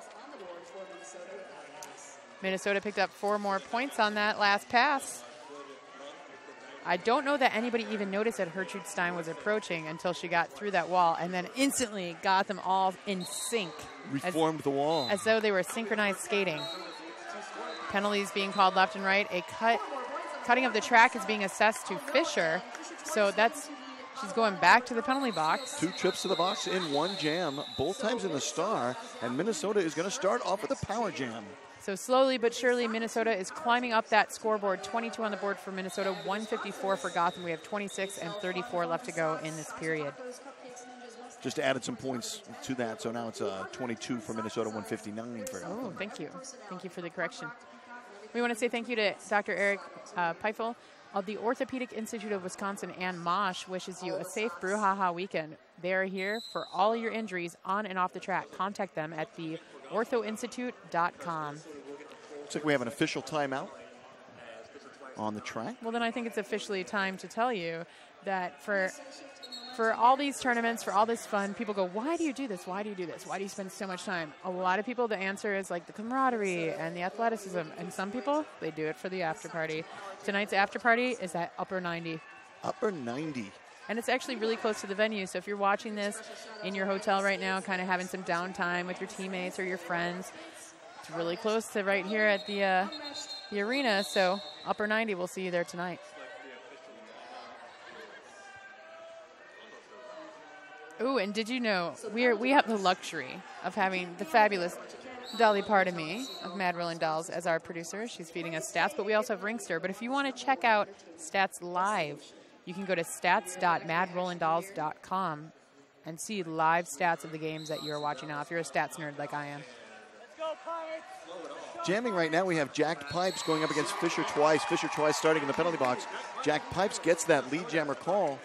Speaker 1: Minnesota picked up 4 more points on that last pass. I don't know that anybody even noticed that Gertrude Stein was approaching until she got through that wall, and then instantly Gotham all in sync.
Speaker 2: Reformed the wall.
Speaker 1: As though they were synchronized skating. Penalties being called left and right. A cutting of the track is being assessed to Fisher, so she's going back to the penalty box.
Speaker 2: 2 trips to the box in 1 jam, both times in the star, and Minnesota is going to start off with a power jam.
Speaker 1: So slowly but surely, Minnesota is climbing up that scoreboard. 22 on the board for Minnesota, 154 for Gotham. We have 26 and 34 left to go in this period.
Speaker 2: Just added some points to that, so now it's 22 for Minnesota, 159 for Gotham.
Speaker 1: Oh, thank you. Thank you for the correction. We want to say thank you to Dr. Eric Peifel of the Orthopedic Institute of Wisconsin, and Mosh wishes you a safe brouhaha weekend. They are here for all your injuries on and off the track. Contact them at the orthoinstitute.com.
Speaker 2: Looks like we have an official timeout on the track.
Speaker 1: Well, then I think it's officially time to tell you that for all these tournaments, for all this fun, people go, why do you do this? Why do you do this? Why do you spend so much time? A lot of people, the answer is like the camaraderie and the athleticism. And some people, they do it for the after party. Tonight's after party is at Upper 90.
Speaker 2: Upper 90.
Speaker 1: And it's actually really close to the venue. So if you're watching this in your hotel right now, kind of having some downtime with your teammates or your friends, it's really close to right here at the arena. So Upper 90, we'll see you there tonight. Ooh, and did you know we have the luxury of having the fabulous Dolly Pardamy of Mad Rolling Dolls as our producer. She's feeding us stats, but we also have Ringster. But if you want to check out stats live, you can go to stats.madrollingdolls.com and see live stats of the games that you're watching now, if you're a stats nerd like I am.
Speaker 2: Jamming right now, we have Jacked Pipes going up against Fisher Twice. Fisher Twice starting in the penalty box. Jacked Pipes gets that lead jammer call.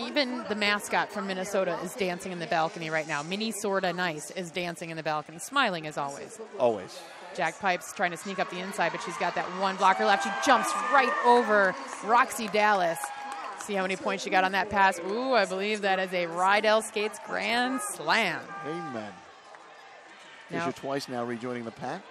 Speaker 1: Even the mascot from Minnesota is dancing in the balcony right now. Minnie Sorta Nice is dancing in the balcony, smiling as always.
Speaker 2: Always.
Speaker 1: Jack Pipes trying to sneak up the inside, but she's got that one blocker left. She jumps right over Roxy Dallas. See how many points she got on that pass. Ooh, I believe that is a Rydell Skates Grand Slam.
Speaker 2: Amen.
Speaker 1: Now,
Speaker 2: Fisher Twice now rejoining the pack.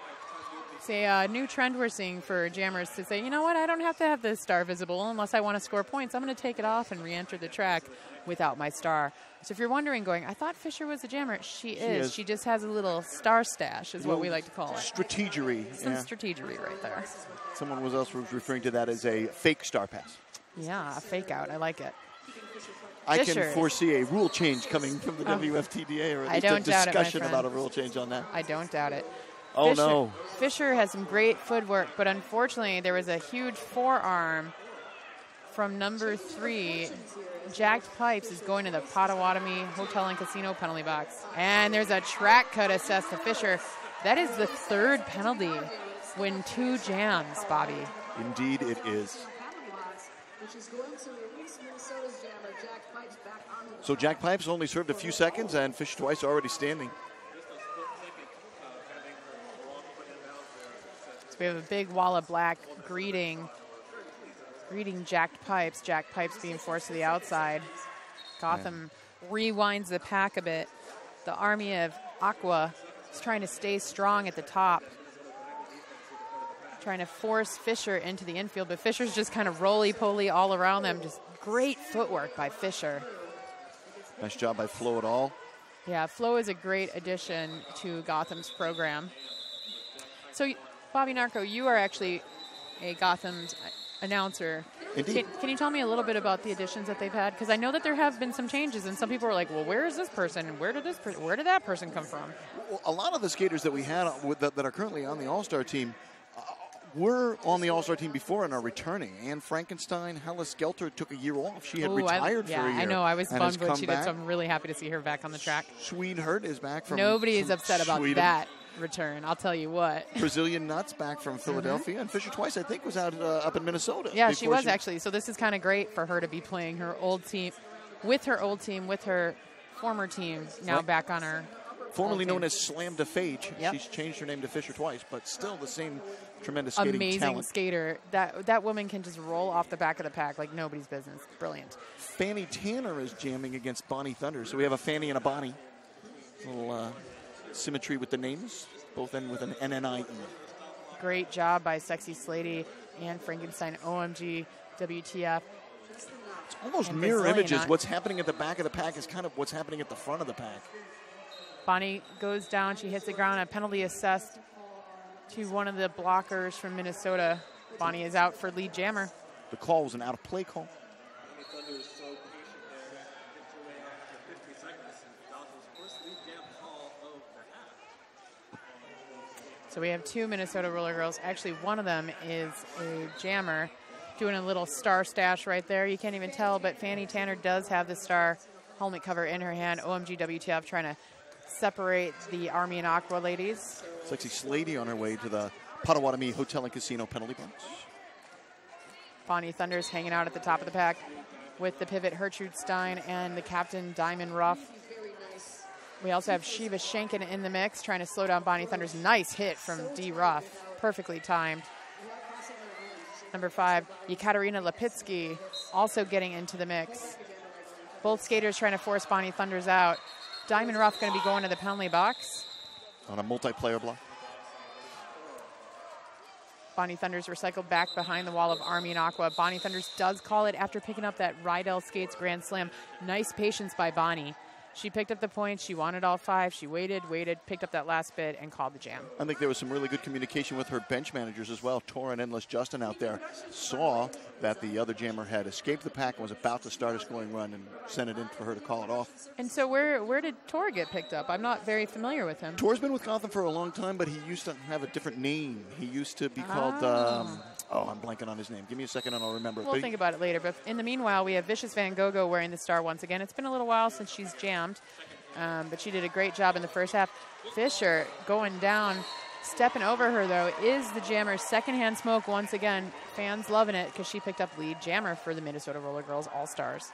Speaker 1: It's a new trend we're seeing for jammers to say, you know what, I don't have to have the star visible unless I want to score points. I'm going to take it off and re-enter the track without my star. So if you're wondering, going, I thought Fisher was a jammer. She is. She just has a little star stash is what we like to call it.
Speaker 2: Strategery.
Speaker 1: Some strategery right there.
Speaker 2: Someone else was referring to that as a fake star pass.
Speaker 1: Yeah, a fake out. I like it.
Speaker 2: I can foresee a rule change coming from the WFTDA, or at least a discussion about a rule change on that.
Speaker 1: I don't doubt it.
Speaker 2: Oh, no.
Speaker 1: Fisher has some great footwork, but unfortunately there was a huge forearm from number 3. Jacked Pipes is going to the Potawatomi Hotel and Casino penalty box. And there's a track cut assessed to Fisher. That is the 3rd penalty when 2 jams, Bobby.
Speaker 2: Indeed it is. So Jack Pipes only served a few seconds, and Fisher Twice already standing.
Speaker 1: So we have a big wall of black greeting Jacked Pipes. Jacked Pipes being forced to the outside. Gotham rewinds the pack a bit. The army of Aqua is trying to stay strong at the top. Trying to force Fisher into the infield, but Fisher's just kind of roly-poly all around them. Just great footwork by Fisher.
Speaker 2: Nice job by Flo et al.
Speaker 1: Yeah, Flo is a great addition to Gotham's program. So, Bobby Narco, you are actually a Gotham's announcer.
Speaker 2: Indeed.
Speaker 1: Can you tell me a little bit about the additions that they've had? Because I know that there have been some changes, and some people are like, well, where is this person? And where did that person come from?
Speaker 2: Well, a lot of the skaters that we had that are currently on the All-Star team were on the All-Star team before and are returning. Anne Frankenstein, Hella Skelter took a year off. She had retired for a year.
Speaker 1: I know. I was bummed when she did, so I'm really happy to see her back on the track.
Speaker 2: Swedehurt is back from
Speaker 1: Nobody is upset about that return, I'll tell you what.
Speaker 2: Brazilian Nuts back from Philadelphia. And Fisher Twice, I think, was out up in Minnesota.
Speaker 1: Yeah, she was actually. So this is kind of great for her to be playing her old team, with her former team, now back on her.
Speaker 2: Formerly known as Slam to Fage. Yep. She's changed her name to Fisher Twice, but still the same tremendous skating
Speaker 1: amazing
Speaker 2: talent.
Speaker 1: Skater. That woman can just roll off the back of the pack like nobody's business. Brilliant.
Speaker 2: Fanny Tanner is jamming against Bonnie Thunder. So we have a Fanny and a Bonnie. A little symmetry with the names, both end with an NNIE.
Speaker 1: Great job by Sexy Slady and Frankenstein. OMG. WTF.
Speaker 2: It's almost
Speaker 1: And
Speaker 2: mirror
Speaker 1: Brazilian
Speaker 2: images.
Speaker 1: knot.
Speaker 2: What's happening at the back of the pack is kind of what's happening at the front of the pack.
Speaker 1: Bonnie goes down. She hits the ground. A penalty assessed to one of the blockers from Minnesota. Bonnie is out for lead jammer.
Speaker 2: The call was an out-of-play call.
Speaker 1: So we have 2 Minnesota Roller Girls. Actually, one of them is a jammer doing a little star stash right there. You can't even tell, but Fanny Tanner does have the star helmet cover in her hand. OMG WTF trying to separate the Army and Aqua ladies.
Speaker 2: Sexy Slady on her way to the Potawatomi Hotel and Casino penalty box.
Speaker 1: Bonnie Thunder's hanging out at the top of the pack with the pivot Gertrude Stein and the captain Diamond Ruff. We also have Shiva Shankin in the mix, trying to slow down Bonnie Thunder's nice hit from D. Ruff. Perfectly timed. Number 5, Yekaterina Lipitsky also getting into the mix. Both skaters trying to force Bonnie Thunder's out. Diamond Ruff going to be going to the penalty box.
Speaker 2: On a multiplayer block.
Speaker 1: Bonnie Thunder's recycled back behind the wall of Army and Aqua. Bonnie Thunder's does call it after picking up that Rydell Skates Grand Slam. Nice patience by Bonnie. She picked up the points. She wanted all 5. She waited, picked up that last bit, and called the jam.
Speaker 2: I think there was some really good communication with her bench managers as well. Tora and Endless Justin out there saw that the other jammer had escaped the pack and was about to start a scoring run and sent it in for her to call it off.
Speaker 1: And so where did Tor get picked up? I'm not very familiar with him.
Speaker 2: Tor's been with Gotham for a long time, but he used to have a different name. He used to be called, I'm blanking on his name. Give me a second and I'll remember it.
Speaker 1: We'll think about it later. But in the meanwhile, we have Vicious Van Gogh wearing the star once again. It's been a little while since she's jammed, but she did a great job in the first half. Fisher going down, stepping over her, though, is the jammer's secondhand smoke once again. Fans loving it because she picked up lead jammer for the Minnesota Roller Girls All-Stars.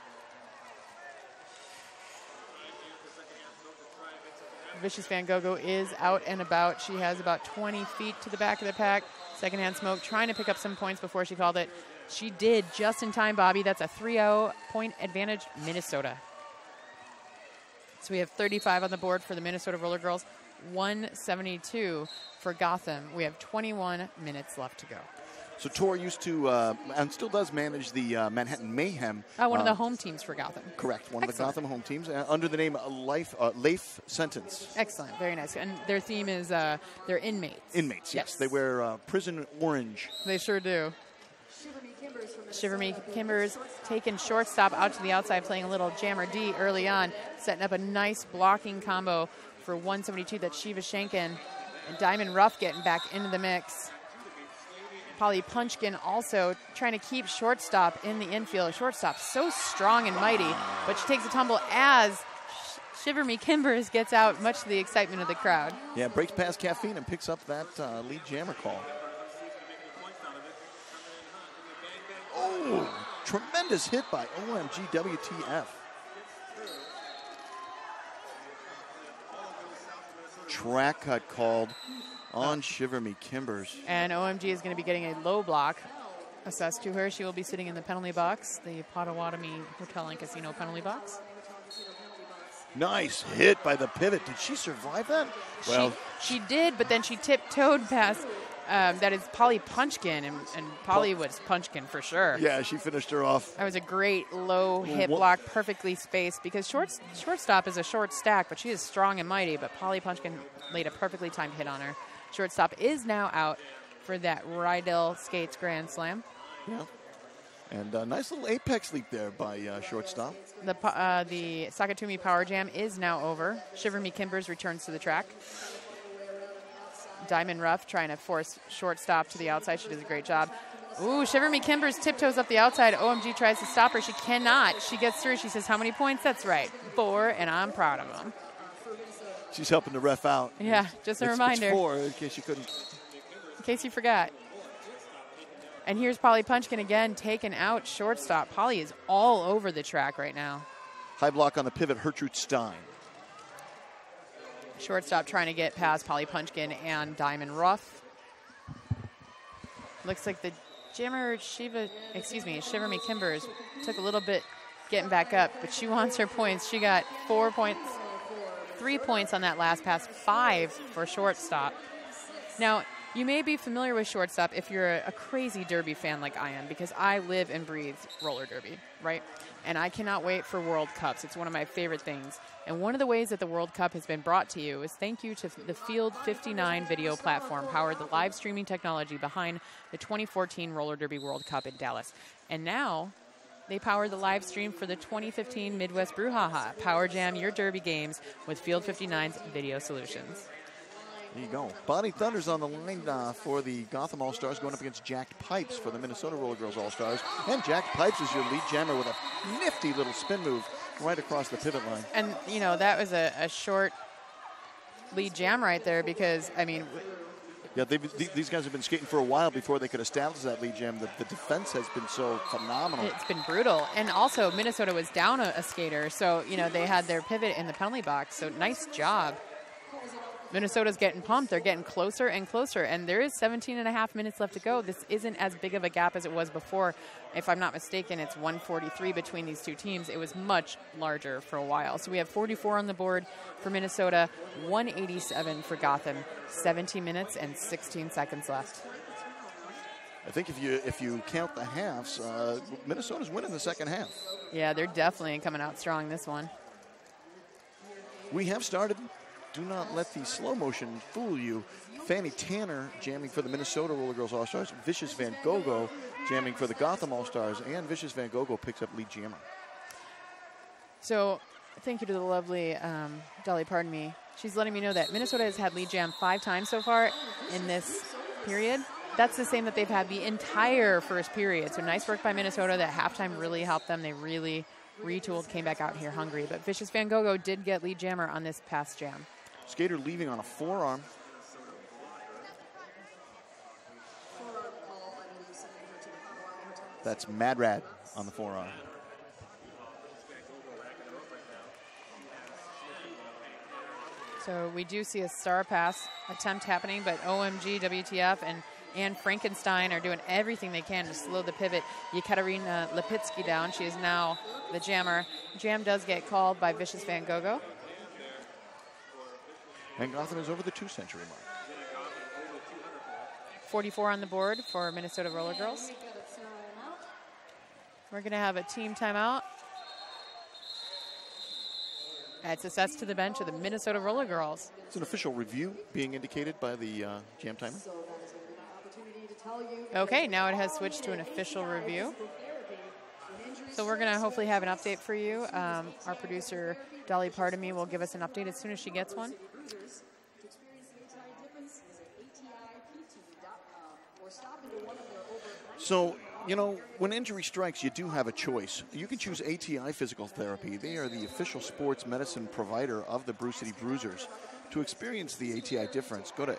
Speaker 1: Vicious Van Gogh is out and about. She has about 20 feet to the back of the pack. Secondhand smoke, trying to pick up some points before she called it. She did just in time, Bobby. That's a 3-0 point advantage, Minnesota. So we have 35 on the board for the Minnesota Roller Girls, 172 for Gotham. We have 21 minutes left to go.
Speaker 2: So Tor used to, and still does manage the Manhattan Mayhem.
Speaker 1: One of the home teams for Gotham.
Speaker 2: Correct, one
Speaker 1: Excellent.
Speaker 2: of the Gotham home teams, under the name Leif Sentence.
Speaker 1: Excellent, very nice. And their theme is they're inmates.
Speaker 2: Inmates, yes. They wear prison orange.
Speaker 1: They sure do.
Speaker 3: Shiver Me
Speaker 1: Kimbers taking shortstop out to the outside, playing a little jammer D early on, setting up a nice blocking combo for 172. That's Shiva Shankin. And Diamond Ruff getting back into the mix. Polly Punchkin also trying to keep shortstop in the infield. Shortstop so strong and mighty, but she takes a tumble as Shiver Me Kimbers gets out, much to the excitement of the crowd.
Speaker 2: Yeah, breaks past caffeine and picks up that lead jammer call. Oh, tremendous hit by OMG WTF. Track cut called on Shiver Me Kimbers.
Speaker 1: And OMG is going to be getting a low block assessed to her. She will be sitting in the penalty box, the Potawatomi Hotel and Casino penalty box.
Speaker 2: Nice hit by the pivot. Did she survive that? Well,
Speaker 1: she did, but then she tiptoed past. That is Polly Punchkin, and Polly was Punchkin for sure.
Speaker 2: Yeah, she finished her off.
Speaker 1: That was a great low hit block, perfectly spaced, because shortstop is a short stack, but she is strong and mighty, but Polly Punchkin laid a perfectly timed hit on her. Shortstop is now out for that Rydell Skates Grand Slam.
Speaker 2: Yeah. And a nice little apex leap there by shortstop.
Speaker 1: The Sakatumi Power Jam is now over. Shiver Me Kimbers returns to the track. Diamond Ruff trying to force shortstop to the outside. She does a great job. Ooh, Shiver Me Kimbers tiptoes up the outside. OMG tries to stop her. She cannot. She gets through. She says, how many points? That's right. 4, and I'm proud of them.
Speaker 2: She's helping the ref out.
Speaker 1: Yeah, just a reminder.
Speaker 2: It's 4, in case you couldn't.
Speaker 1: In case you forgot. And here's Polly Punchkin again, taking out shortstop. Polly is all over the track right now.
Speaker 2: High block on the pivot, Gertrude Stein.
Speaker 1: Shortstop trying to get past Polly Punchkin and Diamond Ruff. Looks like the jammer Shiver Me Kimbers took a little bit getting back up, but she wants her points. She got 4 points, 3 points on that last pass, 5 for shortstop. Now, You may be familiar with shortstop if you're a crazy derby fan like I am, because I live and breathe roller derby, right? And I cannot wait for World Cups. It's one of my favorite things. And one of the ways that the World Cup has been brought to you is thank you to the Field 59 video platform, powered the live streaming technology behind the 2014 Roller Derby World Cup in Dallas. And now they power the live stream for the 2015 Midwest Brouhaha. Power Jam your derby games with Field 59's video solutions.
Speaker 2: There you go. Bonnie Thunder's on the line for the Gotham All-Stars, going up against Jack Pipes for the Minnesota RollerGirls All-Stars. And Jack Pipes is your lead jammer with a nifty little spin move right across the pivot line.
Speaker 1: And, you know, that was a short lead jam right there because, I mean...
Speaker 2: Yeah, these guys have been skating for a while before they could establish that lead jam. The defense has been so phenomenal.
Speaker 1: It's been brutal. And also, Minnesota was down a skater, so, you know, they had their pivot in the penalty box. So, nice job. Minnesota's getting pumped. They're getting closer and closer, and there is 17 and a half minutes left to go. This isn't as big of a gap as it was before. If I'm not mistaken, it's 143 between these two teams. It was much larger for a while. So we have 44 on the board for Minnesota, 187 for Gotham, 17 minutes and 16 seconds left.
Speaker 2: I think if you count the halves, Minnesota's winning the second half.
Speaker 1: Yeah, they're definitely coming out strong this one.
Speaker 2: We have started. Do not let the slow motion fool you. Fanny Tanner jamming for the Minnesota RollerGirls All-Stars. Vicious Van Gogo jamming for the Gotham All-Stars. And Vicious Van Gogo picks up lead jammer.
Speaker 1: So thank you to the lovely Dolly, pardon me. She's letting me know that Minnesota has had lead jam 5 times so far in this period. That's the same that they've had the entire first period. So nice work by Minnesota. That halftime really helped them. They really retooled, came back out here hungry. But Vicious Van Gogo did get lead jammer on this past jam.
Speaker 2: Skater leaving on a forearm. That's Mad Rad on the forearm.
Speaker 1: So we do see a star pass attempt happening, but OMG, WTF, and Frankenstein are doing everything they can to slow the pivot. Yekaterina Lipitsky down. She is now the jammer. Jam does get called by Vicious Van Gogo.
Speaker 2: And Gotham is over the 2-century mark.
Speaker 1: 44 on the board for Minnesota RollerGirls. We're going to have a team timeout. It's assessed to the bench of the Minnesota RollerGirls.
Speaker 2: It's an official review being indicated by the jam timer.
Speaker 1: Okay, now it has switched to an official review. So we're going to hopefully have an update for you. Our producer, Dolly Pardon will give us an update as soon as she gets one.
Speaker 2: So, you know, when injury strikes, you do have a choice. You can choose ATI Physical Therapy. They are the official sports medicine provider of the Brew City Bruisers. To experience the ATI difference, go to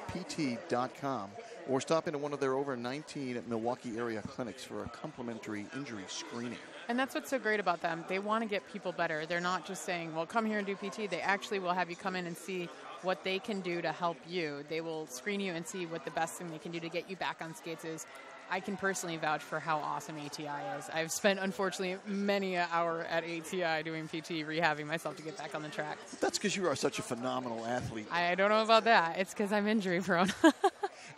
Speaker 2: apipt.com or stop into one of their over 19 Milwaukee area clinics for a complimentary injury screening.
Speaker 1: And that's what's so great about them. They want to get people better. They're not just saying, well, come here and do PT. They actually will have you come in and see what they can do to help you. They will screen you and see what the best thing they can do to get you back on skates is. I can personally vouch for how awesome ATI is. I've spent, unfortunately, many an hour at ATI doing PT, rehabbing myself to get back on the track.
Speaker 2: That's because you are such a phenomenal athlete.
Speaker 1: I don't know about that. It's because I'm injury prone.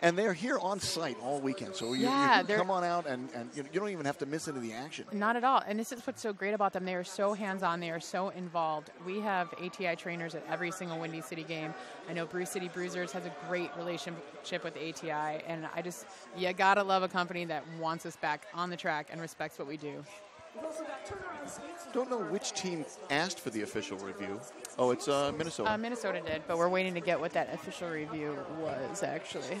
Speaker 2: And they're here on site all weekend, so you can come on out and you don't even have to miss into the action.
Speaker 1: Not at all. And this is what's so great about them. They are so hands-on. They are so involved. We have ATI trainers at every single Windy City game. I know Brew City Bruisers has a great relationship with ATI, and you gotta love a company that wants us back on the track and respects what we do.
Speaker 2: Don't know which team asked for the official review. Oh, it's Minnesota.
Speaker 1: Minnesota did, but we're waiting to get what that official review was, actually.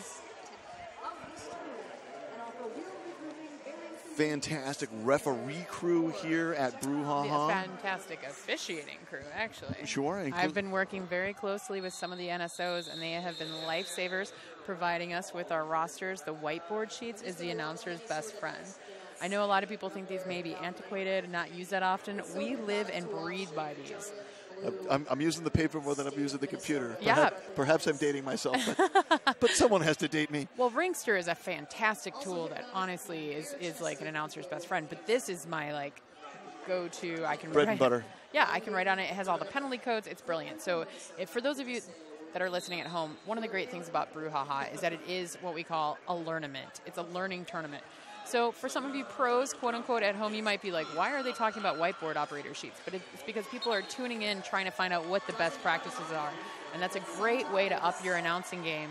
Speaker 2: Fantastic referee crew here at Brouhaha.
Speaker 1: Yeah, fantastic officiating crew, actually.
Speaker 2: Sure.
Speaker 1: I've been working very closely with some of the NSOs, and they have been lifesavers, providing us with our rosters. The whiteboard sheets is the announcer's best friend. I know a lot of people think these may be antiquated and not used that often. We live and breathe by these.
Speaker 2: I'm using the paper more than I'm using the computer.
Speaker 1: Yeah.
Speaker 2: Perhaps I'm dating myself, but someone has to date me.
Speaker 1: Well, Ringster is a fantastic tool that honestly is like an announcer's best friend. But this is my go-to. I can
Speaker 2: bread and butter.
Speaker 1: Yeah, I can write on it. It has all the penalty codes. It's brilliant. So for those of you that are listening at home, one of the great things about Brouhaha is that it is what we call a learnament. It's a learning tournament. So for some of you pros, quote unquote, at home, you might be like, why are they talking about whiteboard operator sheets? But it's because people are tuning in, trying to find out what the best practices are. And that's a great way to up your announcing game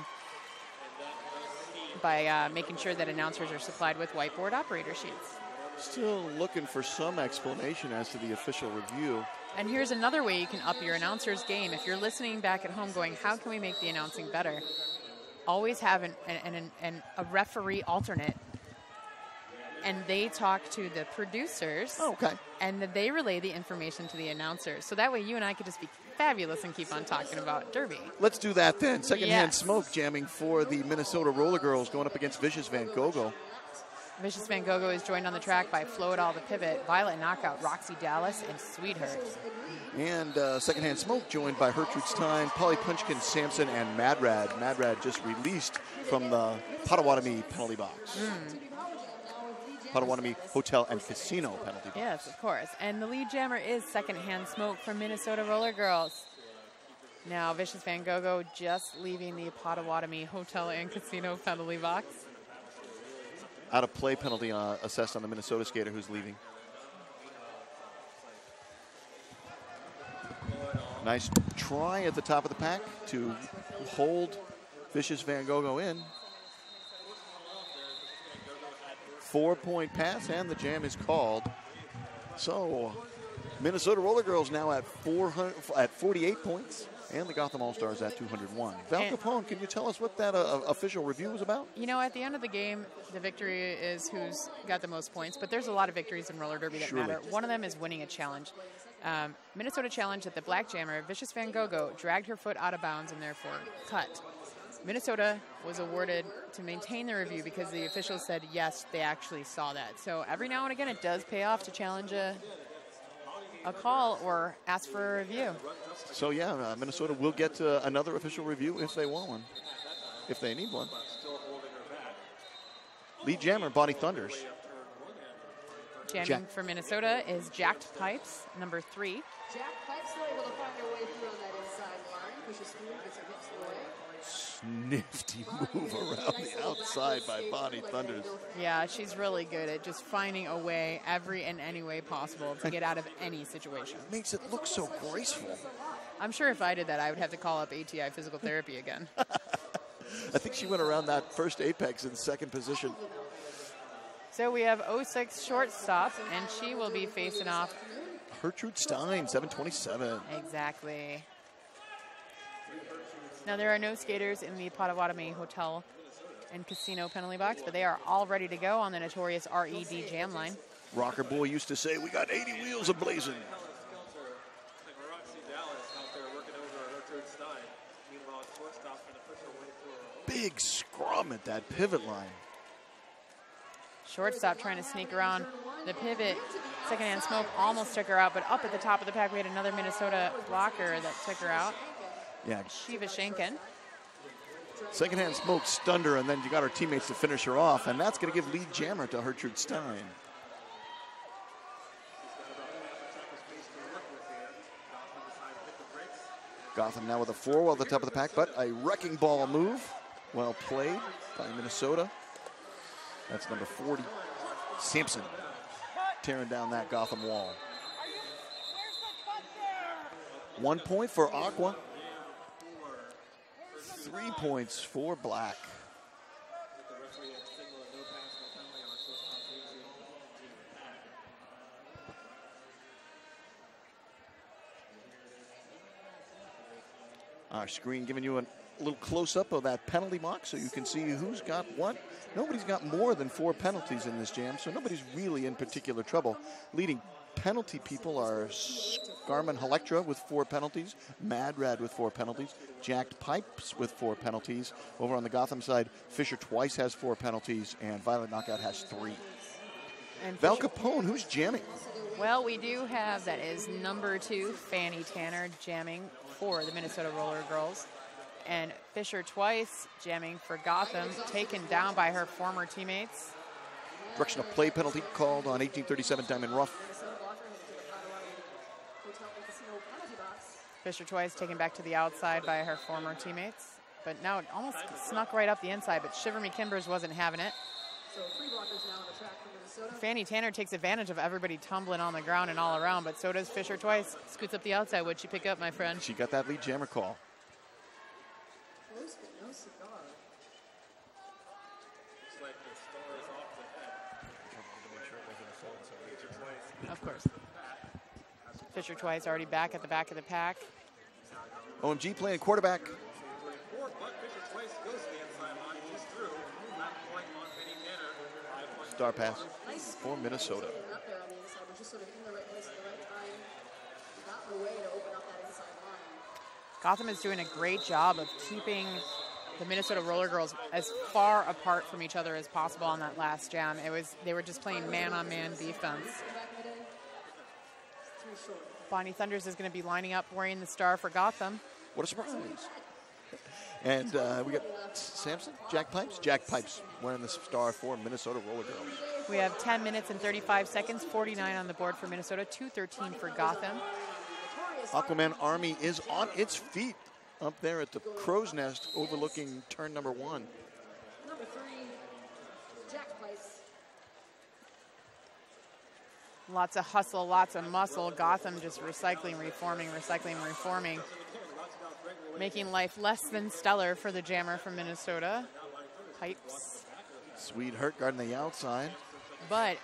Speaker 1: by making sure that announcers are supplied with whiteboard operator sheets.
Speaker 2: Still looking for some explanation as to the official review.
Speaker 1: And here's another way you can up your announcer's game. If you're listening back at home going, how can we make the announcing better? Always have a referee alternate. And they talk to the producers.
Speaker 2: Oh, okay.
Speaker 1: And they relay the information to the announcers. So that way you and I could just be fabulous and keep on talking about Derby.
Speaker 2: Let's do that then. Secondhand
Speaker 1: Yes.
Speaker 2: Smoke jamming for the Minnesota RollerGirls going up against Vicious Van Gogo.
Speaker 1: Vicious Van Gogo is joined on the track by Flo It All the Pivot, Violet Knockout, Roxy Dallas, and Sweetheart.
Speaker 2: And Secondhand Smoke joined by Hertrude Stein, Polly Punchkin, Samson, and Mad Rad. Mad Rad just released from the Potawatomi penalty box. Potawatomi Hotel and Casino penalty box.
Speaker 1: Yes, of course. And the lead jammer is Secondhand Smoke from Minnesota RollerGirls. Now, Vicious Van Gogo just leaving the Potawatomi Hotel and Casino penalty box.
Speaker 2: Out of play penalty assessed on the Minnesota skater who's leaving. Nice try at the top of the pack to hold Vicious Van Gogo in. 4-point pass, and the jam is called. So, Minnesota RollerGirls now at 48 points, and the Gotham All-Stars at 201. Val Capone, can you tell us what that official review was about?
Speaker 1: You know, at the end of the game, the victory is who's got the most points, but there's a lot of victories in roller derby that matter. One of them is winning a challenge. Minnesota challenge at the Black Jammer, Vicious Van Gogo dragged her foot out of bounds and therefore cut. Minnesota was awarded to maintain the review because the officials said, yes, they actually saw that. So every now and again, it does pay off to challenge a call or ask for a review.
Speaker 2: So, yeah, Minnesota will get another official review if they want one, if they need one. Lead jammer, Bonnie Thunders.
Speaker 1: Jamming for Minnesota is Jacked Pipes, number 3.
Speaker 3: Jack Pipes were able to find their way through on that inside line. Pushes through, gets her hips away.
Speaker 2: Nifty move around the outside by Bonnie Thunders.
Speaker 1: Yeah, she's really good at just finding a way, every and any way possible, to get out of any situation.
Speaker 2: Makes it look so graceful.
Speaker 1: I'm sure if I did that, I would have to call up ATI Physical Therapy again.
Speaker 2: I think she went around that first apex in second position.
Speaker 1: So we have 06 shortstop, and she will be facing off.
Speaker 2: Hertrude Stein, 727.
Speaker 1: Exactly. Now, there are no skaters in the Potawatomi Hotel and Casino penalty box, but they are all ready to go on the notorious RED jam line.
Speaker 2: Rocker Boy used to say, we got 80 wheels a-blazing. Big scrum at that pivot line.
Speaker 1: Shortstop trying to sneak around the pivot. Secondhand Smoke almost took her out, but up at the top of the pack, we had another Minnesota blocker that took her out.
Speaker 2: Yeah.
Speaker 1: Shiva Shankin.
Speaker 2: Secondhand Smoke stunned her, and then you got her teammates to finish her off, and that's going to give lead jammer to Hertrude Stein. Gotham now with a 4 at the top of the pack, but a wrecking ball move. Well played by Minnesota. That's number 40, Sampson, tearing down that Gotham wall. 1 point for Aqua. 3 points for Black. Our screen giving you a little close-up of that penalty box so you can see who's got what. Nobody's got more than 4 penalties in this jam, so nobody's really in particular trouble. Leading penalty people are Scarman Halectra with 4 penalties, Mad Rad with 4 penalties, Jacked Pipes with 4 penalties. Over on the Gotham side, Fisher twice has 4 penalties, and Violet Knockout has 3.
Speaker 1: And
Speaker 2: Val Capone, who's jamming?
Speaker 1: Well, we do have, that is number 2, Fanny Tanner, jamming for the Minnesota RollerGirls. And Fisher twice jamming for Gotham, taken down by her former teammates.
Speaker 2: Direction of play penalty called on 1837 Diamond Rough.
Speaker 1: Fisher twice taken back to the outside by her former teammates. But now it almost snuck right up the inside, but Shiver Me Kimbers wasn't having it.
Speaker 3: So 3 blockers now on the track for Minnesota.
Speaker 1: Fanny Tanner takes advantage of everybody tumbling on the ground and all around, but so does Fisher twice. Scoots up the outside. What'd she pick up, my friend?
Speaker 2: She got that lead jammer call.
Speaker 3: Close, but no cigar.
Speaker 1: Of course. Fisher twice already back at the back of the pack.
Speaker 2: OMG playing quarterback. Star pass for Minnesota.
Speaker 3: Up there on the inside, was just sort of in the right place at the right time. Got in the way to open up that inside line.
Speaker 1: Gotham is doing a great job of keeping the Minnesota RollerGirls as far apart from each other as possible on that last jam. They were just playing man-on-man defense. Bonnie Thunders is going to be lining up wearing the star for Gotham.
Speaker 2: What a surprise. And we got Samson, Jack Pipes. Jack Pipes wearing the star for Minnesota RollerGirls.
Speaker 1: We have 10 minutes and 35 seconds, 49 on the board for Minnesota, 2:13 for Gotham.
Speaker 2: Aquaman Army is on its feet up there at the crow's nest overlooking turn number 1.
Speaker 3: Number 3, Jack Pipes.
Speaker 1: Lots of hustle, lots of muscle. Gotham just recycling, reforming, making life less than stellar for the jammer from Minnesota. Pipes.
Speaker 2: Sweet Hurtgard on the outside.
Speaker 1: But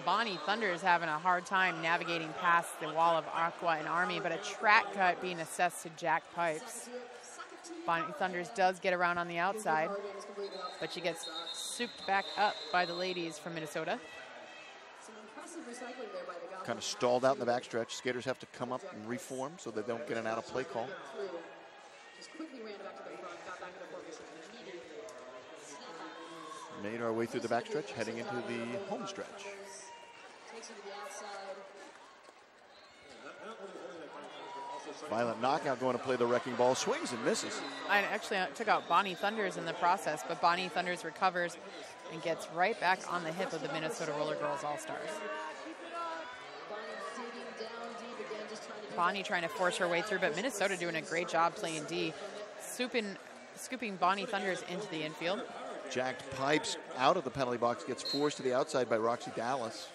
Speaker 1: Bonnie Thunder is having a hard time navigating past the wall of Aqua and Army, but a track cut being assessed to Jack Pipes. Bonnie Thunders does get around on the outside, but she gets souped back up by the ladies from Minnesota.
Speaker 2: Kind of stalled out in the backstretch. Skaters have to come up and reform so they don't get an out of play call. Made our way through the backstretch, heading into the home stretch. Violent knockout going to play the wrecking ball. Swings and misses.
Speaker 1: I actually took out Bonnie Thunders in the process, but Bonnie Thunders recovers and gets right back on the hip of the Minnesota RollerGirls All-Stars. Bonnie trying to force her way through, but Minnesota doing a great job playing D, scooping Bonnie Thunders into the infield.
Speaker 2: Jacked Pipes out of the penalty box, gets forced to the outside by Roxy Dallas.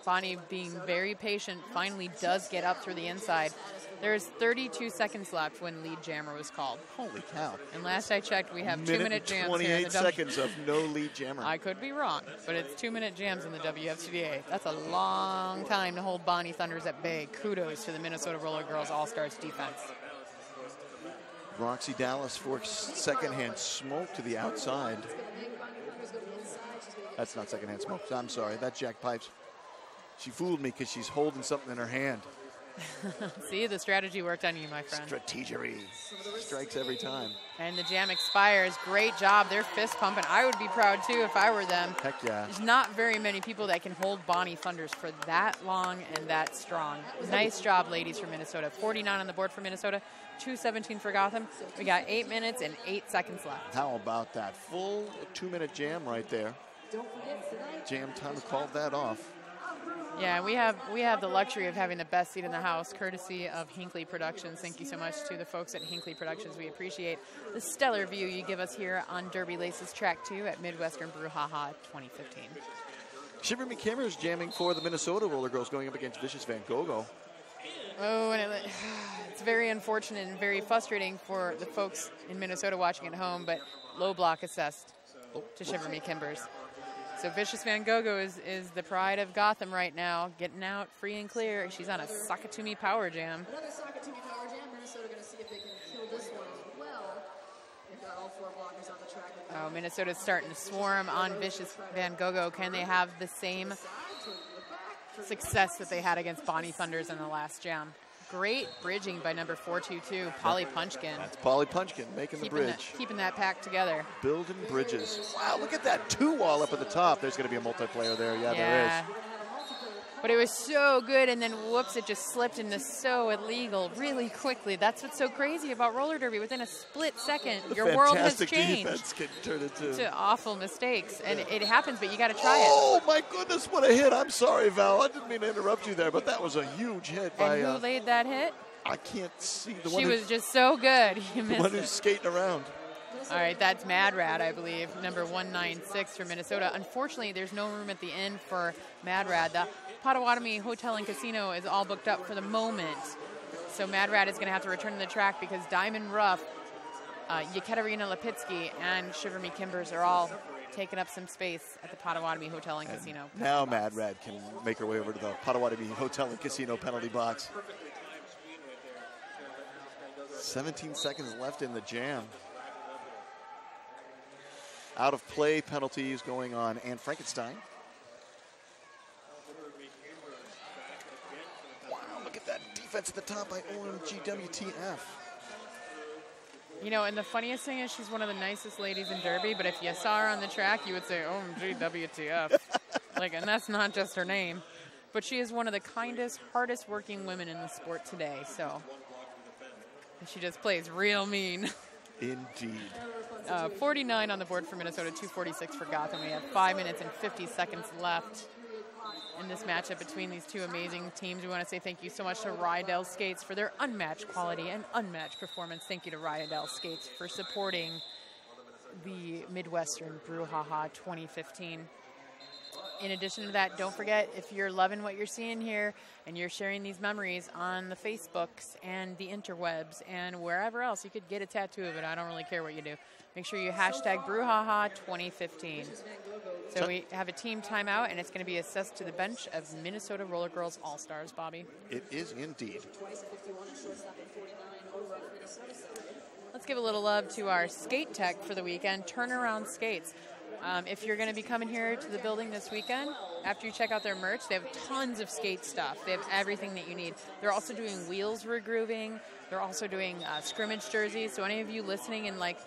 Speaker 1: Bonnie, being very patient, finally does get up through the inside. There's 32 seconds left when lead jammer was called.
Speaker 2: Holy cow.
Speaker 1: And last I checked, we have 2-minute jams
Speaker 2: 28
Speaker 1: here in the
Speaker 2: seconds of no lead jammer.
Speaker 1: I could be wrong, but it's 2-minute jams in the WFTDA. That's a long time to hold Bonnie Thunders at bay. Kudos to the Minnesota RollerGirls All-Stars defense.
Speaker 2: Roxy Dallas for secondhand smoke to the outside. That's not secondhand smoke. I'm sorry. That's Jack Pipes. She fooled me because she's holding something in her hand.
Speaker 1: See, the strategy worked on you, my friend.
Speaker 2: Strategery. Strikes every time.
Speaker 1: And the jam expires. Great job. They're fist pumping. I would be proud, too, if I were them.
Speaker 2: Heck yeah.
Speaker 1: There's not very many people that can hold Bonnie Thunders for that long and that strong. Nice job, ladies from Minnesota. 49 on the board for Minnesota, 2:17 for Gotham. We got 8 minutes and 8 seconds left.
Speaker 2: How about that? Full 2-minute jam right there. Jam time called that off.
Speaker 1: Yeah, we have the luxury of having the best seat in the house, courtesy of Hinckley Productions. Thank you so much to the folks at Hinckley Productions. We appreciate the stellar view you give us here on Derby Laces Track 2 at Midwestern Brouhaha 2015.
Speaker 2: Shiver Me Kimbers jamming for the Minnesota RollerGirls going up against Vicious Van Gogh.
Speaker 1: Oh, and it's very unfortunate and very frustrating for the folks in Minnesota watching at home, but low block assessed to Shiver Me Kimbers. So Vicious Van Gogh is the pride of Gotham right now, getting out free and clear. She's on a Sakatumi power jam.
Speaker 3: Another Sakatumi power jam. Minnesota going to see if they can kill this one as well. They've got all 4 blockers on the track.
Speaker 1: Oh, Minnesota's starting to swarm on Vicious Van Gogh. Can they have the same success that they had against Bonnie Thunders in the last jam? Great bridging by number 422, Polly Punchkin.
Speaker 2: That's Polly Punchkin making the bridge.
Speaker 1: Keeping that pack together.
Speaker 2: Building bridges. Wow, look at that 2-wall up at the top. There's going to be a multiplayer there. Yeah, there is.
Speaker 1: But it was so good, and then whoops, it just slipped into so illegal really quickly. That's what's so crazy about roller derby. Within a split second, your world has changed.
Speaker 2: Defense can turn into
Speaker 1: to awful mistakes, and it happens, but you got to try it.
Speaker 2: Oh my goodness, what a hit! I'm sorry, Val. I didn't mean to interrupt you there, but that was a huge hit by.
Speaker 1: And who laid that hit?
Speaker 2: I can't see the
Speaker 1: she
Speaker 2: one.
Speaker 1: She was just so good. You
Speaker 2: the
Speaker 1: missed
Speaker 2: one who's skating around.
Speaker 1: All right, that's Mad Rad, I believe, number 196 for Minnesota. Unfortunately, there's no room at the inn for Mad Rad. The Potawatomi Hotel and Casino is all booked up for the moment. So Mad Rad is going to have to return to the track because Diamond Rough, Yekaterina Lipitsky, and Shiver Me Kimbers are all taking up some space at the Potawatomi Hotel and Casino.
Speaker 2: Now Mad Rad can make her way over to the Potawatomi Hotel and Casino penalty box. 17 seconds left in the jam. Out of play penalties going on Anne Frankenstein. Wow, look at that defense at the top by OMG WTF.
Speaker 1: You know, and the funniest thing is she's one of the nicest ladies in Derby, but if you saw her on the track, you would say, OMG WTF. Like, and that's not just her name. But she is one of the kindest, hardest working women in the sport today, so. She just plays real mean.
Speaker 2: Indeed.
Speaker 1: 49 on the board for Minnesota, 246 for Gotham. We have 5 minutes and 50 seconds left in this matchup between these two amazing teams. We want to say thank you so much to Rydell Skates for their unmatched quality and unmatched performance. Thank you to Rydell Skates for supporting the Midwestern Brouhaha 2015. In addition to that, don't forget, if you're loving what you're seeing here and you're sharing these memories on the Facebooks and the interwebs and wherever else, you could get a tattoo of it. I don't really care what you do. Make sure you hashtag Brouhaha 2015. So we have a team timeout, and it's going to be assessed to the bench of Minnesota RollerGirls All-Stars, Bobby.
Speaker 2: It is indeed.
Speaker 1: Let's give a little love to our skate tech for the weekend, Turnaround Skates. If you're going to be coming here to the building this weekend, after you check out their merch, they have tons of skate stuff. They have everything that you need. They're also doing wheels regrooving. They're also doing scrimmage jerseys. So any of you listening in, like,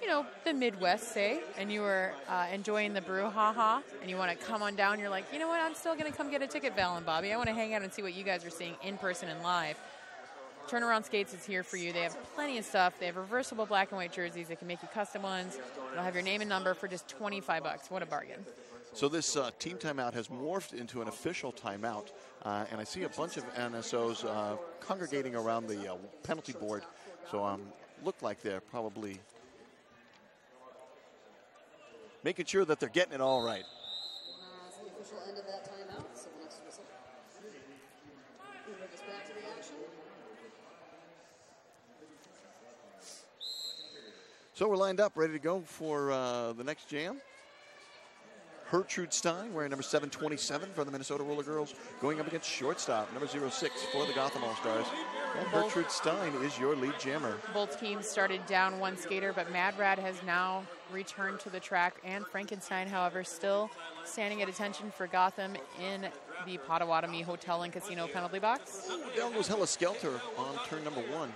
Speaker 1: you know, the Midwest, say, and you were enjoying the Brouhaha and you want to come on down, you're like, you know what, I'm still going to come get a ticket, Val and Bobby. I want to hang out and see what you guys are seeing in person and live. Turnaround Skates is here for you. They have plenty of stuff. They have reversible black and white jerseys. They can make you custom ones. They'll have your name and number for just $25. What a bargain.
Speaker 2: So this team timeout has morphed into an official timeout, and I see a bunch of NSOs congregating around the penalty board. So look like they're probably making sure that they're getting it all right.
Speaker 3: That's the official end of that timeout. So the next whistle. We'll bring us back to the action.
Speaker 2: So we're lined up, ready to go for the next jam. Gertrude Stein, wearing number 727 for the Minnesota RollerGirls, going up against shortstop, number 06 for the Gotham All-Stars. And Gertrude Stein is your lead jammer.
Speaker 1: Both teams started down one skater, but Mad Rad has now returned to the track. And Frankenstein, however, still standing at attention for Gotham in the Potawatomi Hotel and Casino penalty box.
Speaker 2: Down goes Hella Skelter on turn number 1.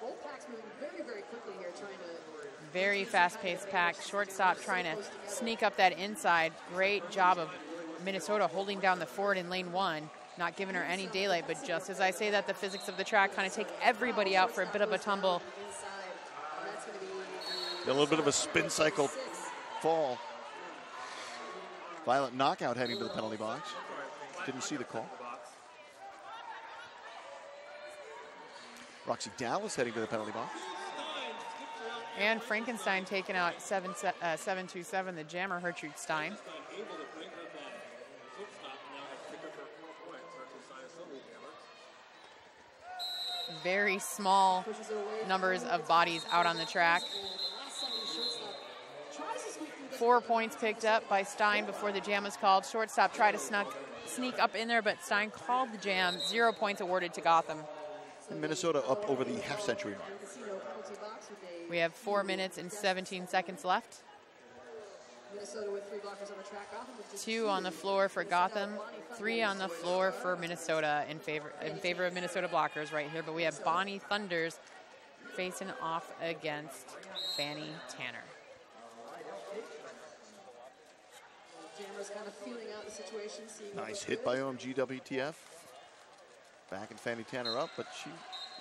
Speaker 3: Both packs moving very, very quickly here, trying to.
Speaker 1: Very fast-paced pack. Shortstop trying to sneak up that inside. Great job of Minnesota holding down the forward in lane 1, not giving her any daylight. But just as I say that, the physics of the track kind of take everybody out for a bit of a tumble.
Speaker 2: A little bit of a spin cycle fall. Violent knockout heading to the penalty box. Didn't see the call. Roxy Dallas heading to the penalty box.
Speaker 1: And Frankenstein taking out 727, the jammer, Gertrude Stein. Very small numbers of bodies out on the track. 4 points picked up by Stein before the jam was called. Shortstop tried to sneak up in there, but Stein called the jam. 0 points awarded to Gotham.
Speaker 2: And Minnesota up over the half-century mark.
Speaker 1: We have 4 minutes and 17 seconds left.
Speaker 3: Minnesota with 3 blockers on the track.
Speaker 1: 2 on the floor for Gotham, 3 on the floor for Minnesota in favor of Minnesota blockers right here. But we have Bonnie Thunders facing off against Fanny Tanner.
Speaker 3: Jammers just kind of feeling out the situation, seeing what
Speaker 2: Nice
Speaker 3: was
Speaker 2: hit
Speaker 3: good.
Speaker 2: by OMG WTF. Back and Fanny Tanner up, but she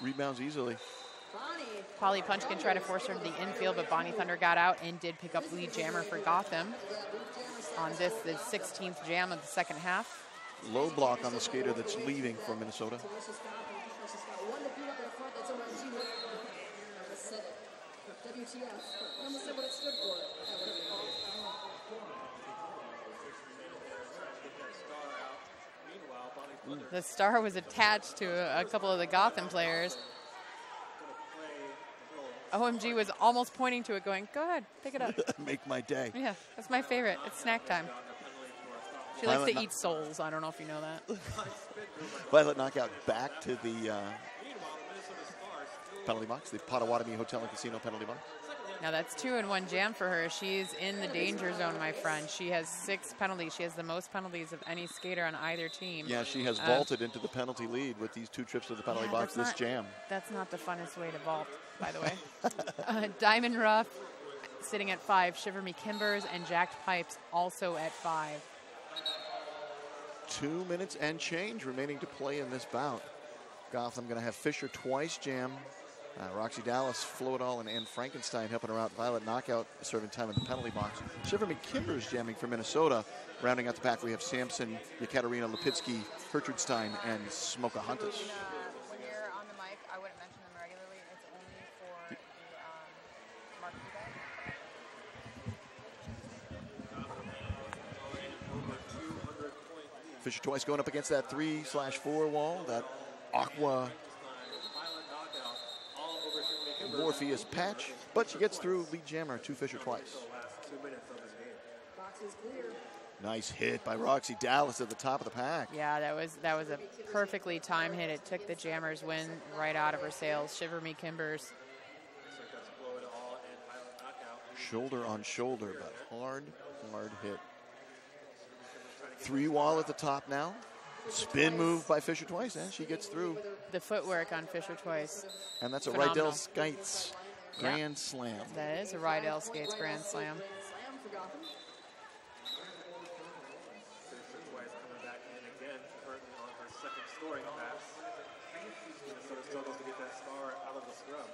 Speaker 2: rebounds easily.
Speaker 3: Bonnie.
Speaker 1: Polly Punchkin tried to force her to the infield, but Bonnie Thunder got out and did pick up lead jammer for Gotham on this, the 16th jam of the second half.
Speaker 2: Low block on the skater that's leaving from Minnesota.
Speaker 3: One to beat up in front, that's OMG. I just said it. WTF. I almost said what it stood for. That would have been awesome.
Speaker 1: The star was attached to a couple of the Gotham players. OMG was almost pointing to it going, go ahead, pick it up.
Speaker 2: Make my day.
Speaker 1: Yeah, that's my favorite. It's snack time. She likes to eat souls. I don't know if you know that.
Speaker 2: Violet knockout back to the penalty box, the Potawatomi Hotel and Casino penalty box.
Speaker 1: Now that's 2-in-1 jam for her. She's in the danger zone, my friend. She has 6 penalties. She has the most penalties of any skater on either team.
Speaker 2: Yeah, she has vaulted into the penalty lead with these 2 trips to the penalty box this jam.
Speaker 1: That's not the funnest way to vault, by the way. Diamond Ruff sitting at 5. Shiver Me Kimbers and Jacked Pipes also at 5.
Speaker 2: 2 minutes and change remaining to play in this bout. Gotham going to have Fisher twice jam. Roxy Dallas, Floydall, and Ann Frankenstein helping her out. Violet knockout serving time in the penalty box. Shiver Me Kimbers jamming for Minnesota. Rounding out the pack, we have Sampson, Yekaterina Lipitsky, Gertrude Stein, and Smoka Huntus.
Speaker 1: When you're on the mic, I wouldn't mention them regularly. It's only for the marquee.
Speaker 2: Fisher twice going up against that 3/4 wall, that aqua Morpheus patch, but she gets through lead jammer to Fisher twice.
Speaker 3: Box is clear.
Speaker 2: Nice hit by Roxy Dallas at the top of the pack.
Speaker 1: Yeah, that was a perfectly timed hit. It took the jammer's win right out of her sails. Shiver Me Kimbers.
Speaker 2: Shoulder on shoulder, but hard hit. 3 wall at the top now. Spin move by Fisher twice, and she gets through.
Speaker 1: The footwork on Fisher twice.
Speaker 2: And that's a
Speaker 1: Phenomenal.
Speaker 2: Rydell Skites Grand Slam.
Speaker 1: That is a Rydell Skates Grand Slam.
Speaker 3: Slam for Gotham.
Speaker 4: Twice coming back in again, currently on her second scoring pass. Minnesota struggles to get that star out of the scrub.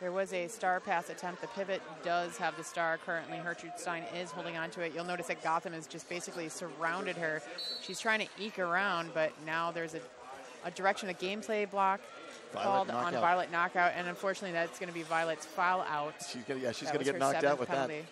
Speaker 1: There was a star pass attempt. The pivot does have the star currently. Gertrude Stein is holding on to it. You'll notice that Gotham has just basically surrounded her. She's trying to eke around, but now there's a direction, a gameplay block called on Violet knockout, and unfortunately that's going to be Violet's foul out.
Speaker 2: She's going to get knocked out with
Speaker 1: penalty.
Speaker 2: that.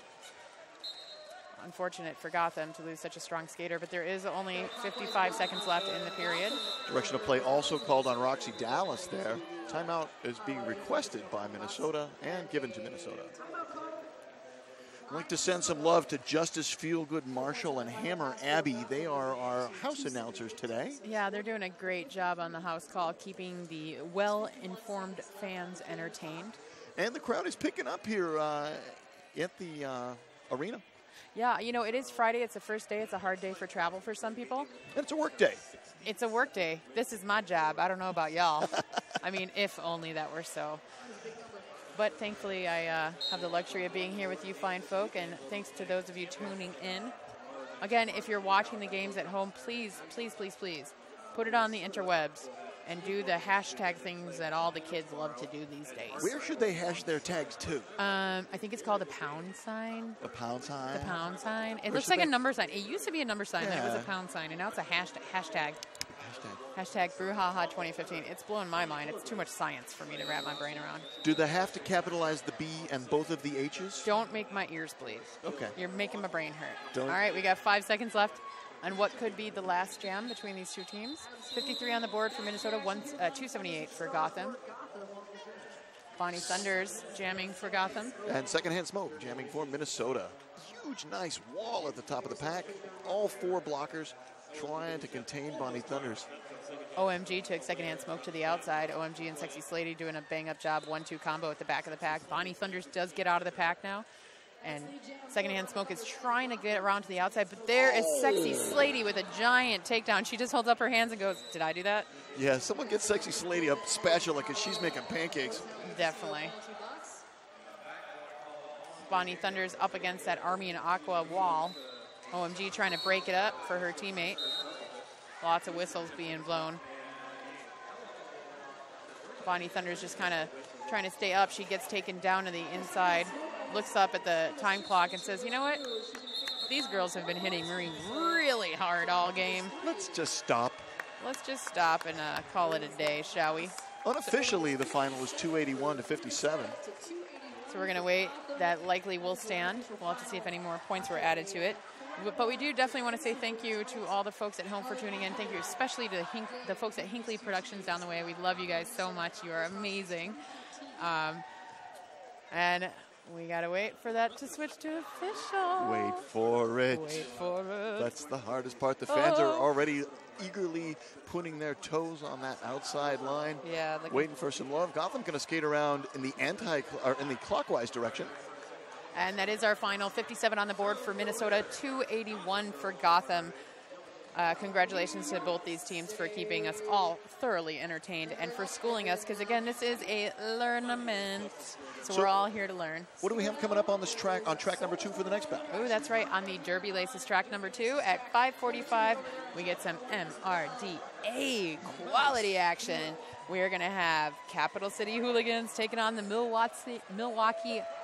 Speaker 1: Unfortunate for Gotham to lose such a strong skater, but there is only 55 seconds left in the period.
Speaker 2: Direction of play also called on Roxy Dallas there. Timeout is being requested by Minnesota and given to Minnesota. I'd like to send some love to Justice Feelgood Marshall and Hammer Abbey. They are our house announcers today.
Speaker 1: Yeah, they're doing a great job on the house call, keeping the well-informed fans entertained.
Speaker 2: And the crowd is picking up here at the arena.
Speaker 1: Yeah, you know, it is Friday. It's the first day. It's a hard day for travel for some people.
Speaker 2: And it's a work day.
Speaker 1: It's a work day. This is my job. I don't know about y'all. I mean, if only that were so. But thankfully, I have the luxury of being here with you fine folk, and thanks to those of you tuning in. Again, if you're watching the games at home, please, please, please, please, put it on the interwebs and do the hashtag things that all the kids love to do these days.
Speaker 2: Where should they hash their tags to?
Speaker 1: I think it's called a pound sign.
Speaker 2: A pound sign?
Speaker 1: The pound sign. It
Speaker 2: Where
Speaker 1: looks
Speaker 2: should
Speaker 1: like a
Speaker 2: they-
Speaker 1: number sign. It used to be a number sign, then it was
Speaker 2: Yeah.
Speaker 1: a pound sign, and now it's a hashtag. Hashtag Brouhaha 2015. It's blowing my mind. It's too much science for me to wrap my brain around.
Speaker 2: Do they have to capitalize the B and both of the H's?
Speaker 1: Don't make my ears bleed.
Speaker 2: Okay.
Speaker 1: You're making my brain hurt.
Speaker 2: Don't-
Speaker 1: All right, we got 5 seconds left on what could be the last jam between these two teams. 53 on the board for Minnesota, 278 for Gotham. Bonnie Thunders jamming for Gotham.
Speaker 2: And secondhand smoke jamming for Minnesota. Huge, nice wall at the top of the pack. All 4 blockers trying to contain Bonnie Thunders.
Speaker 1: OMG took secondhand smoke to the outside. OMG and Sexy Slady doing a bang-up job, 1-2 combo at the back of the pack. Bonnie Thunders does get out of the pack now. And secondhand smoke is trying to get around to the outside, but there is Sexy Slady with a giant takedown. She just holds up her hands and goes, did I do that?
Speaker 2: Yeah, someone get Sexy Slady a spatula because she's making pancakes.
Speaker 1: Definitely. Bonnie Thunder's up against that Army and Aqua wall. OMG trying to break it up for her teammate. Lots of whistles being blown. Bonnie Thunder's just kind of trying to stay up. She gets taken down to the inside, looks up at the time clock and says, you know what? These girls have been hitting Marine really hard all game.
Speaker 2: Let's just stop.
Speaker 1: Let's just stop and call it a day, shall we?
Speaker 2: Unofficially, the final was 281 to 57.
Speaker 1: So we're going to wait. That likely will stand. We'll have to see if any more points were added to it. But we do definitely want to say thank you to all the folks at home for tuning in. Thank you especially to the folks at Hinckley Productions down the way. We love you guys so much. You are amazing. And we got to wait for that to switch to official.
Speaker 2: Wait for it.
Speaker 1: Wait for it.
Speaker 2: That's the hardest part. The fans are already eagerly putting their toes on that outside line.
Speaker 1: Yeah.
Speaker 2: Waiting for some love. Gotham going to skate around in the clockwise direction.
Speaker 1: And that is our final. 57 on the board for Minnesota, 281 for Gotham. Congratulations to both these teams for keeping us all thoroughly entertained and for schooling us, because again, this is a learnament. So we're all here to learn.
Speaker 2: What do we have coming up on this track, on track number 2 for the next battle?
Speaker 1: Oh, that's right. On the Derby Laces track number 2 at 5:45, we get some MRDA quality action. We are going to have Capital City Hooligans taking on the Milwaukee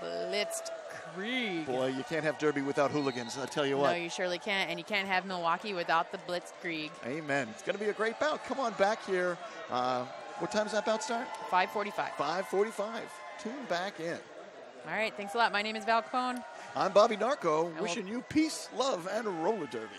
Speaker 1: Blitzkrieg.
Speaker 2: Boy, you can't have Derby without hooligans, I tell you what.
Speaker 1: No, you surely can't, and you can't have Milwaukee without the Blitzkrieg.
Speaker 2: Amen. It's going to be a great bout. Come on back here. What time does that bout start?
Speaker 1: 5:45.
Speaker 2: 5:45. Tune back in.
Speaker 1: All right, thanks a lot. My name is Val Cone.
Speaker 2: I'm Bobby Narco, wishing you peace, love, and roller derby.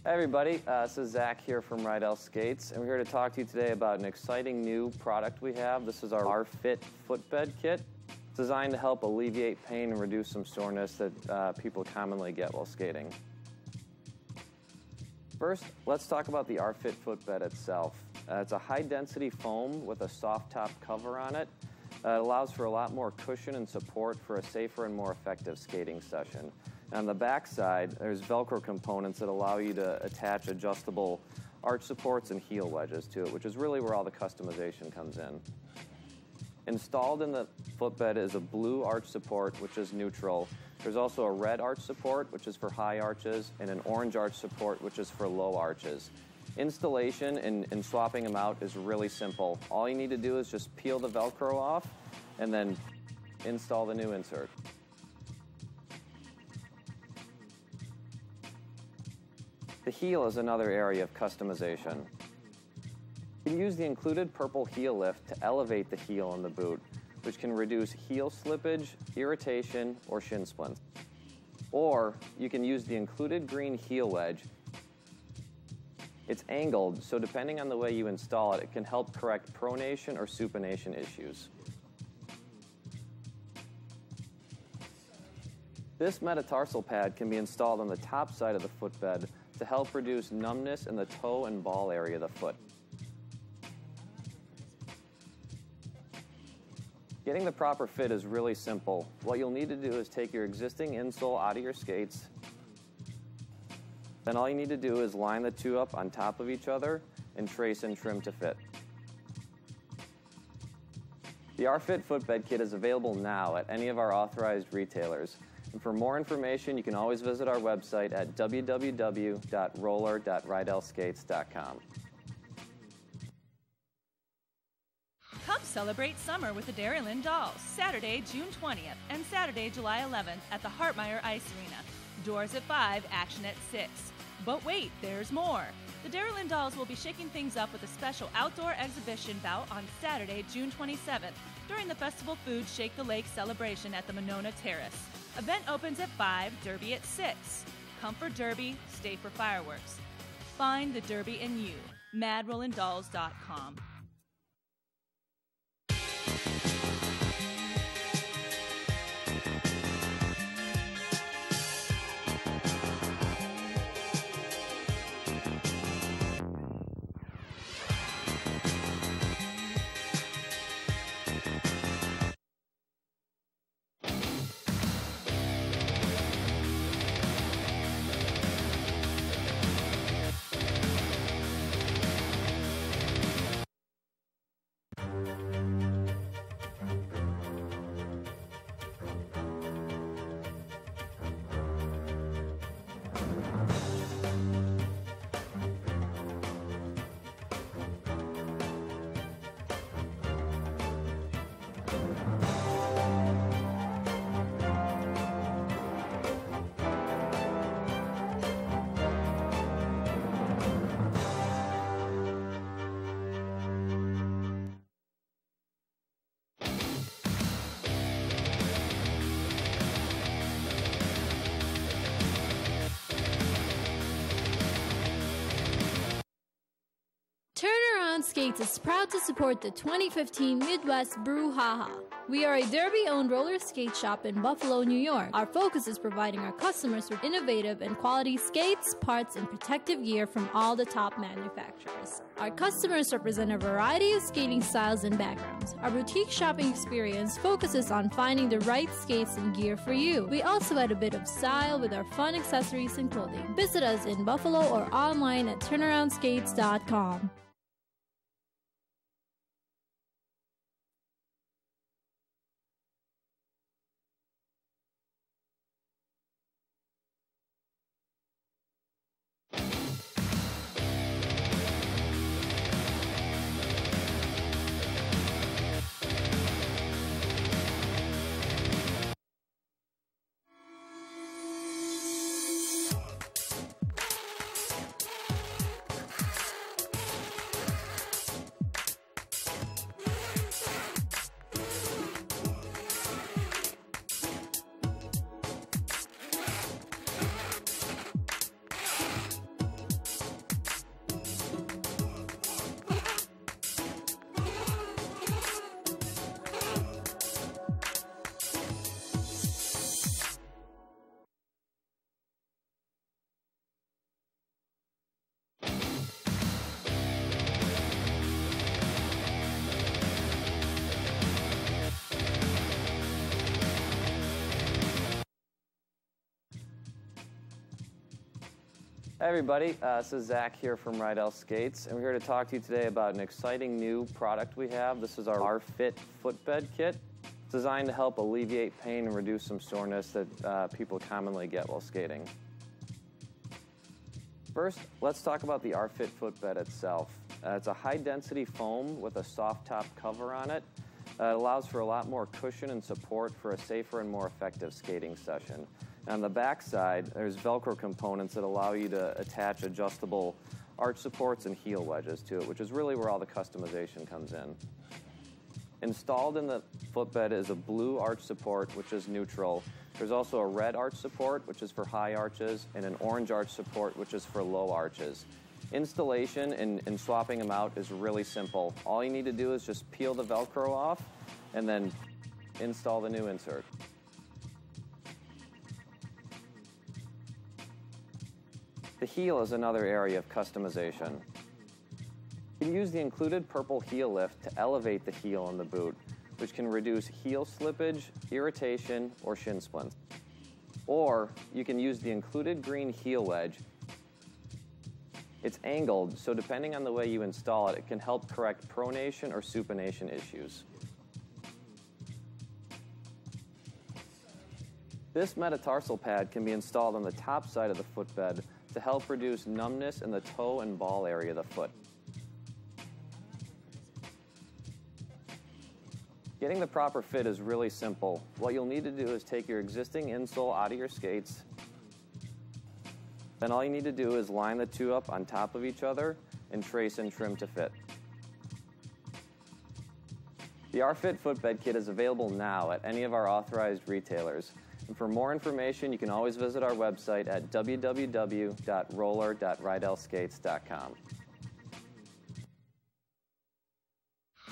Speaker 5: Hi everybody, this is Zach here from Rydell Skates, and we're here to talk to you today about an exciting new product we have. This is our R-Fit footbed kit. It's designed to help alleviate pain and reduce some soreness that people commonly get while skating. First, let's talk about the R-Fit footbed itself. It's a high-density foam with a soft top cover on it. It allows for a lot more cushion and support for a safer and more effective skating session. On the back side, there's Velcro components that allow you to attach adjustable arch supports and heel wedges to it, which is really where all the customization comes in. Installed in the footbed is a blue arch support, which is neutral. There's also a red arch support, which is for high arches, and an orange arch support, which is for low arches. Installation and swapping them out is really simple. All you need to do is just peel the Velcro off and then install the new insert. The heel is another area of customization. You can use the included purple heel lift to elevate the heel in the boot, which can reduce heel slippage, irritation, or shin splints. Or you can use the included green heel wedge. It's angled, so depending on the way you install it, it can help correct pronation or supination issues. This metatarsal pad can be installed on the top side of the footbed to help reduce numbness in the toe and ball area of the foot. Getting the proper fit is really simple. What you'll need to do is take your existing insole out of your skates. Then all you need to do is line the two up on top of each other and trace and trim to fit. The RFit footbed kit is available now at any of our authorized retailers. And for more information, you can always visit our website at www.roller.rydellskates.com.
Speaker 6: Come celebrate summer with the Dairyland Dolls, Saturday, June 20th and Saturday, July 11th at the Hartmeyer Ice Arena. Doors at 5, action at 6. But wait, there's more. The Dairyland Dolls will be shaking things up with a special outdoor exhibition bout on Saturday, June 27th during the Festival Food Shake the Lake celebration at the Monona Terrace. Event opens at 5, Derby at 6. Come for Derby, stay for fireworks. Find the Derby in you. MadRollandDolls.com.
Speaker 7: Skates is proud to support the 2015 Midwest Brouhaha. We are a Derby-owned roller skate shop in Buffalo, New York. Our focus is providing our customers with innovative and quality skates, parts, and protective gear from all the top manufacturers. Our customers represent a variety of skating styles and backgrounds. Our boutique shopping experience focuses on finding the right skates and gear for you. We also add a bit of style with our fun accessories and clothing. Visit us in Buffalo or online at turnaroundskates.com.
Speaker 5: Hey everybody, this is Zach here from Rydell Skates, and we're here to talk to you today about an exciting new product we have. This is our RFit footbed kit. It's designed to help alleviate pain and reduce some soreness that people commonly get while skating. First, let's talk about the RFit footbed itself. It's a high-density foam with a soft-top cover on it. It allows for a lot more cushion and support for a safer and more effective skating session. On the back side, there's Velcro components that allow you to attach adjustable arch supports and heel wedges to it, which is really where all the customization comes in. Installed in the footbed is a blue arch support, which is neutral. There's also a red arch support, which is for high arches, and an orange arch support, which is for low arches. Installation and swapping them out is really simple. All you need to do is just peel the Velcro off and then install the new insert. The heel is another area of customization. You can use the included purple heel lift to elevate the heel in the boot, which can reduce heel slippage, irritation, or shin splints. Or you can use the included green heel wedge. It's angled, so depending on the way you install it, it can help correct pronation or supination issues. This metatarsal pad can be installed on the top side of the footbed to help reduce numbness in the toe and ball area of the foot. Getting the proper fit is really simple. What you'll need to do is take your existing insole out of your skates. Then all you need to do is line the two up on top of each other and trace and trim to fit. The R-Fit footbed kit is available now at any of our authorized retailers. And for more information, you can always visit our website at www.roller.rydellskates.com.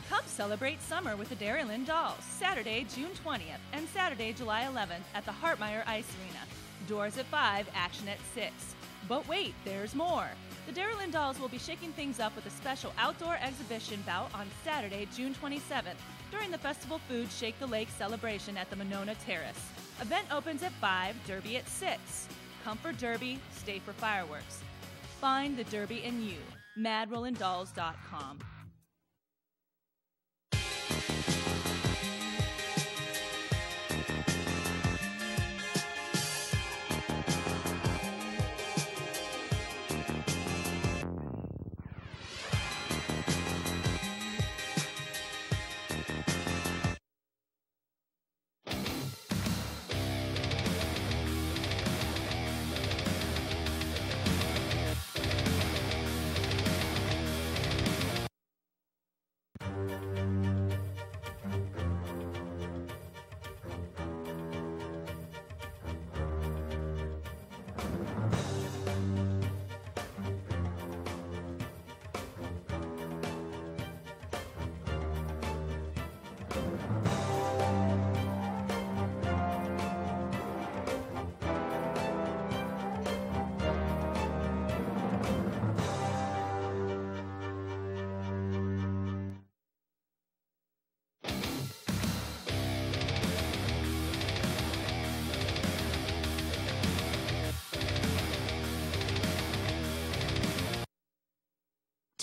Speaker 6: Come celebrate summer with the Dairyland Dolls, Saturday, June 20th and Saturday, July 11th at the Hartmeyer Ice Arena. Doors at 5, action at 6. But wait, there's more. The Dairyland Dolls will be shaking things up with a special outdoor exhibition bout on Saturday, June 27th during the Festival Food Shake the Lake celebration at the Monona Terrace. Event opens at 5, derby at 6. Come for derby, stay for fireworks. Find the derby in you. MadRollandDolls.com.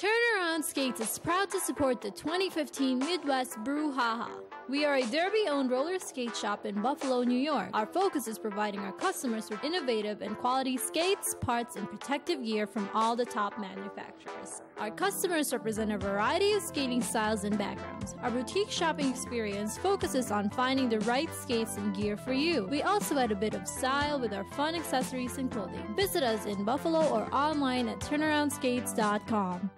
Speaker 7: Turnaround Skates is proud to support the 2015 Midwest Brouhaha. We are a Derby-owned roller skate shop in Buffalo, New York. Our focus is providing our customers with innovative and quality skates, parts, and protective gear from all the top manufacturers. Our customers represent a variety of skating styles and backgrounds. Our boutique shopping experience focuses on finding the right skates and gear for you. We also add a bit of style with our fun accessories and clothing. Visit us in Buffalo or online at turnaroundskates.com.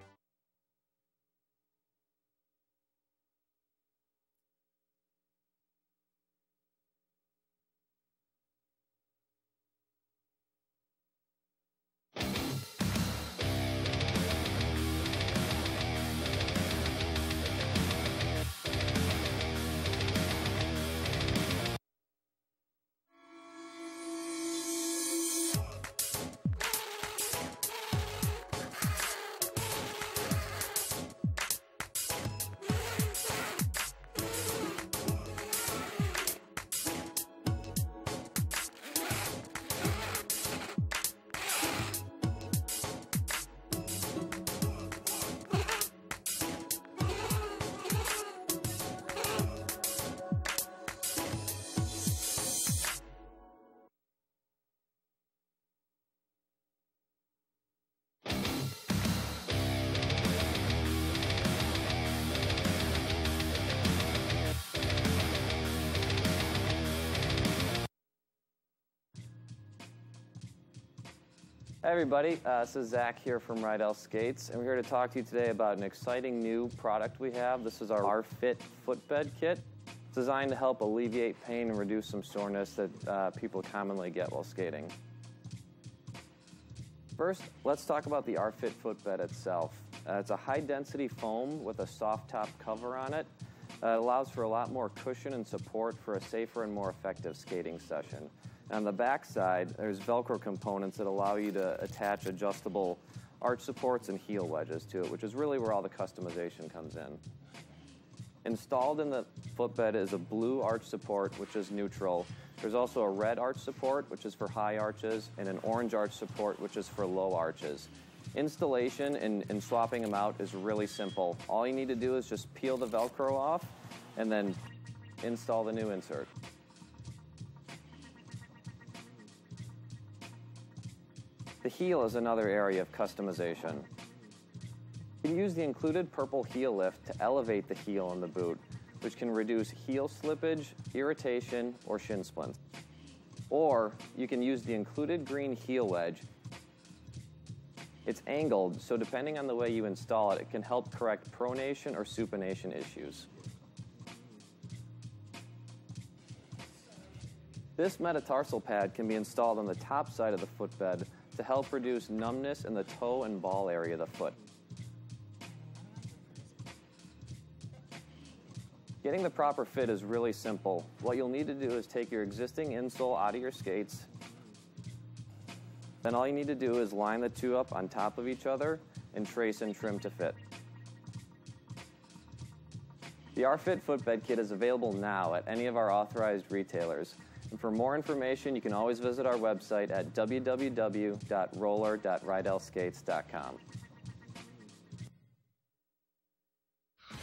Speaker 5: Hey everybody, this is Zach here from Rydell Skates, and we're here to talk to you today about an exciting new product we have. This is our R-Fit footbed kit. It's designed to help alleviate pain and reduce some soreness that people commonly get while skating. First, let's talk about the R-Fit footbed itself. It's a high-density foam with a soft top cover on it. It allows for a lot more cushion and support for a safer and more effective skating session. On the back side, there's Velcro components that allow you to attach adjustable arch supports and heel wedges to it, which is really where all the customization comes in. Installed in the footbed is a blue arch support, which is neutral. There's also a red arch support, which is for high arches, and an orange arch support, which is for low arches. Installation and swapping them out is really simple. All you need to do is just peel the Velcro off and then install the new insert. The heel is another area of customization. You can use the included purple heel lift to elevate the heel in the boot, which can reduce heel slippage, irritation, or shin splints. Or you can use the included green heel wedge. It's angled, so depending on the way you install it, it can help correct pronation or supination issues. This metatarsal pad can be installed on the top side of the footbed to help reduce numbness in the toe and ball area of the foot. Getting the proper fit is really simple. What you'll need to do is take your existing insole out of your skates. Then all you need to do is line the two up on top of each other and trace and trim to fit. The R-Fit footbed kit is available now at any of our authorized retailers. And for more information, you can always visit our website at www.roller.rydellskates.com.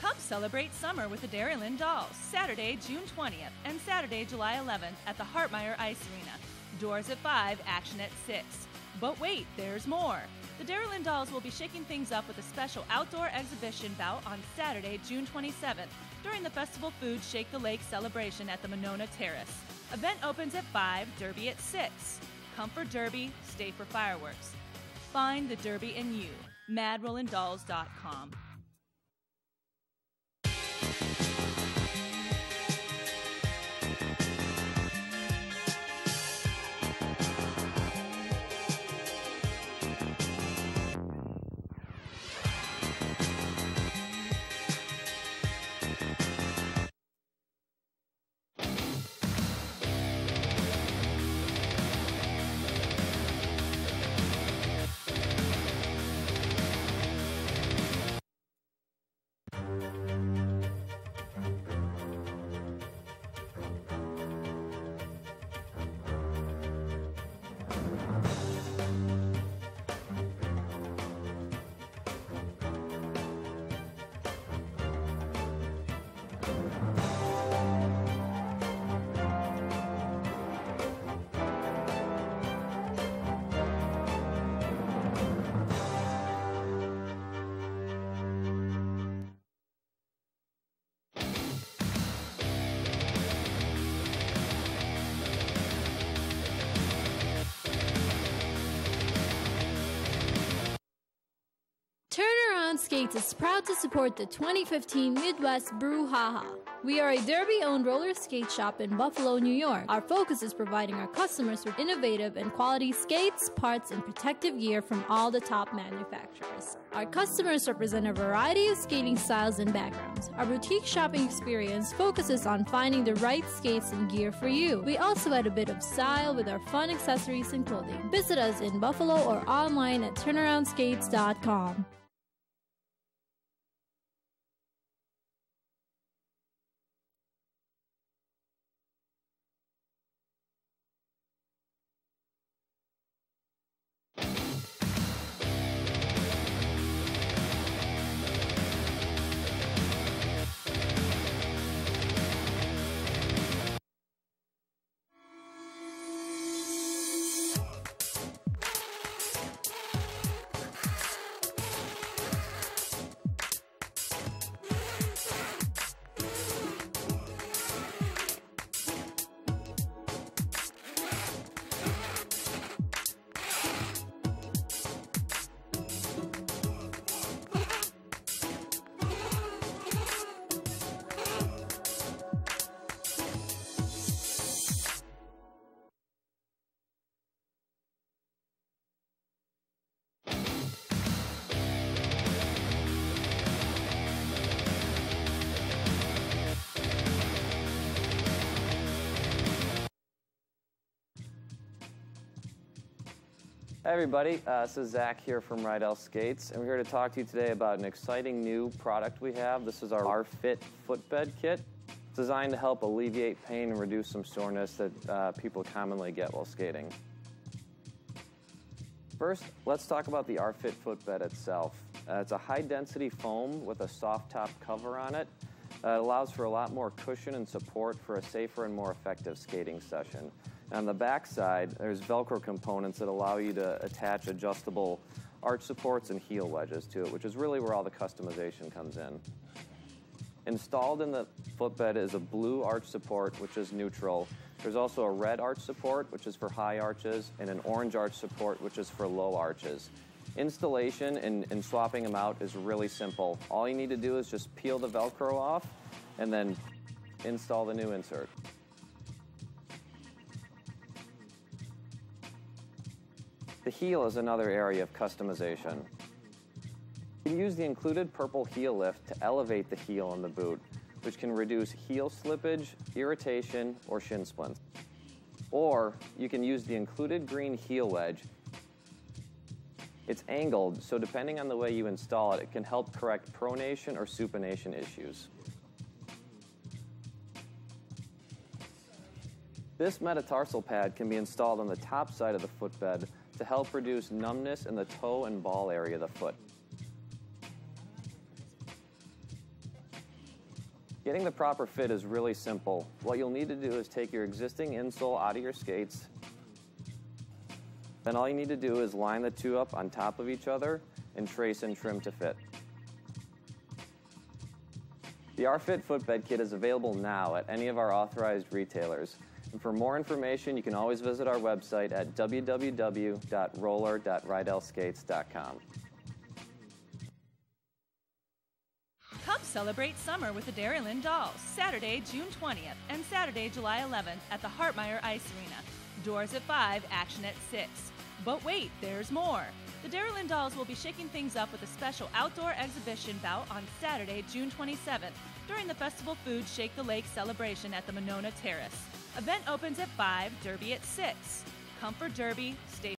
Speaker 6: Come celebrate summer with the Dairyland Dolls, Saturday, June 20th and Saturday, July 11th at the Hartmeyer Ice Arena. Doors at 5, action at 6. But wait, there's more. The Dairyland Dolls will be shaking things up with a special outdoor exhibition bout on Saturday, June 27th during the Festival Food Shake the Lake celebration at the Monona Terrace. Event opens at 5, derby at 6. Come for derby, stay for fireworks. Find the derby in you. MadRollandDolls.com.
Speaker 7: Skates is proud to support the 2015 Midwest Brouhaha. We are a Derby-owned roller skate shop in Buffalo, New York. Our focus is providing our customers with innovative and quality skates, parts, and protective gear from all the top manufacturers. Our customers represent a variety of skating styles and backgrounds. Our boutique shopping experience focuses on finding the right skates and gear for you. We also add a bit of style with our fun accessories and clothing. Visit us in Buffalo or online at turnaroundskates.com.
Speaker 5: Hi everybody, this is Zach here from Rydell Skates, and we're here to talk to you today about an exciting new product we have. This is our R-Fit footbed kit. It's designed to help alleviate pain and reduce some soreness that people commonly get while skating. First, let's talk about the R-Fit footbed itself. It's a high-density foam with a soft top cover on it. It allows for a lot more cushion and support for a safer and more effective skating session. On the back side, there's Velcro components that allow you to attach adjustable arch supports and heel wedges to it, which is really where all the customization comes in. Installed in the footbed is a blue arch support, which is neutral. There's also a red arch support, which is for high arches, and an orange arch support, which is for low arches. Installation and swapping them out is really simple. All you need to do is just peel the Velcro off and then install the new insert. The heel is another area of customization. You can use the included purple heel lift to elevate the heel in the boot, which can reduce heel slippage, irritation, or shin splints. Or you can use the included green heel wedge. It's angled, so depending on the way you install it, it can help correct pronation or supination issues. This metatarsal pad can be installed on the top side of the footbed to help reduce numbness in the toe and ball area of the foot. Getting the proper fit is really simple. What you'll need to do is take your existing insole out of your skates. Then all you need to do is line the two up on top of each other and trace and trim to fit. The R-Fit footbed kit is available now at any of our authorized retailers. And for more information, you can always visit our website at www.roller.rydellskates.com.
Speaker 6: Come celebrate summer with the Dairyland Dolls, Saturday, June 20th and Saturday, July 11th at the Hartmeyer Ice Arena. Doors at 5, action at 6. But wait, there's more. The Dairyland Dolls will be shaking things up with a special outdoor exhibition bout on Saturday, June 27th during the Festival Food Shake the Lake celebration at the Monona Terrace. Event opens at 5, derby at 6. Come for derby, stay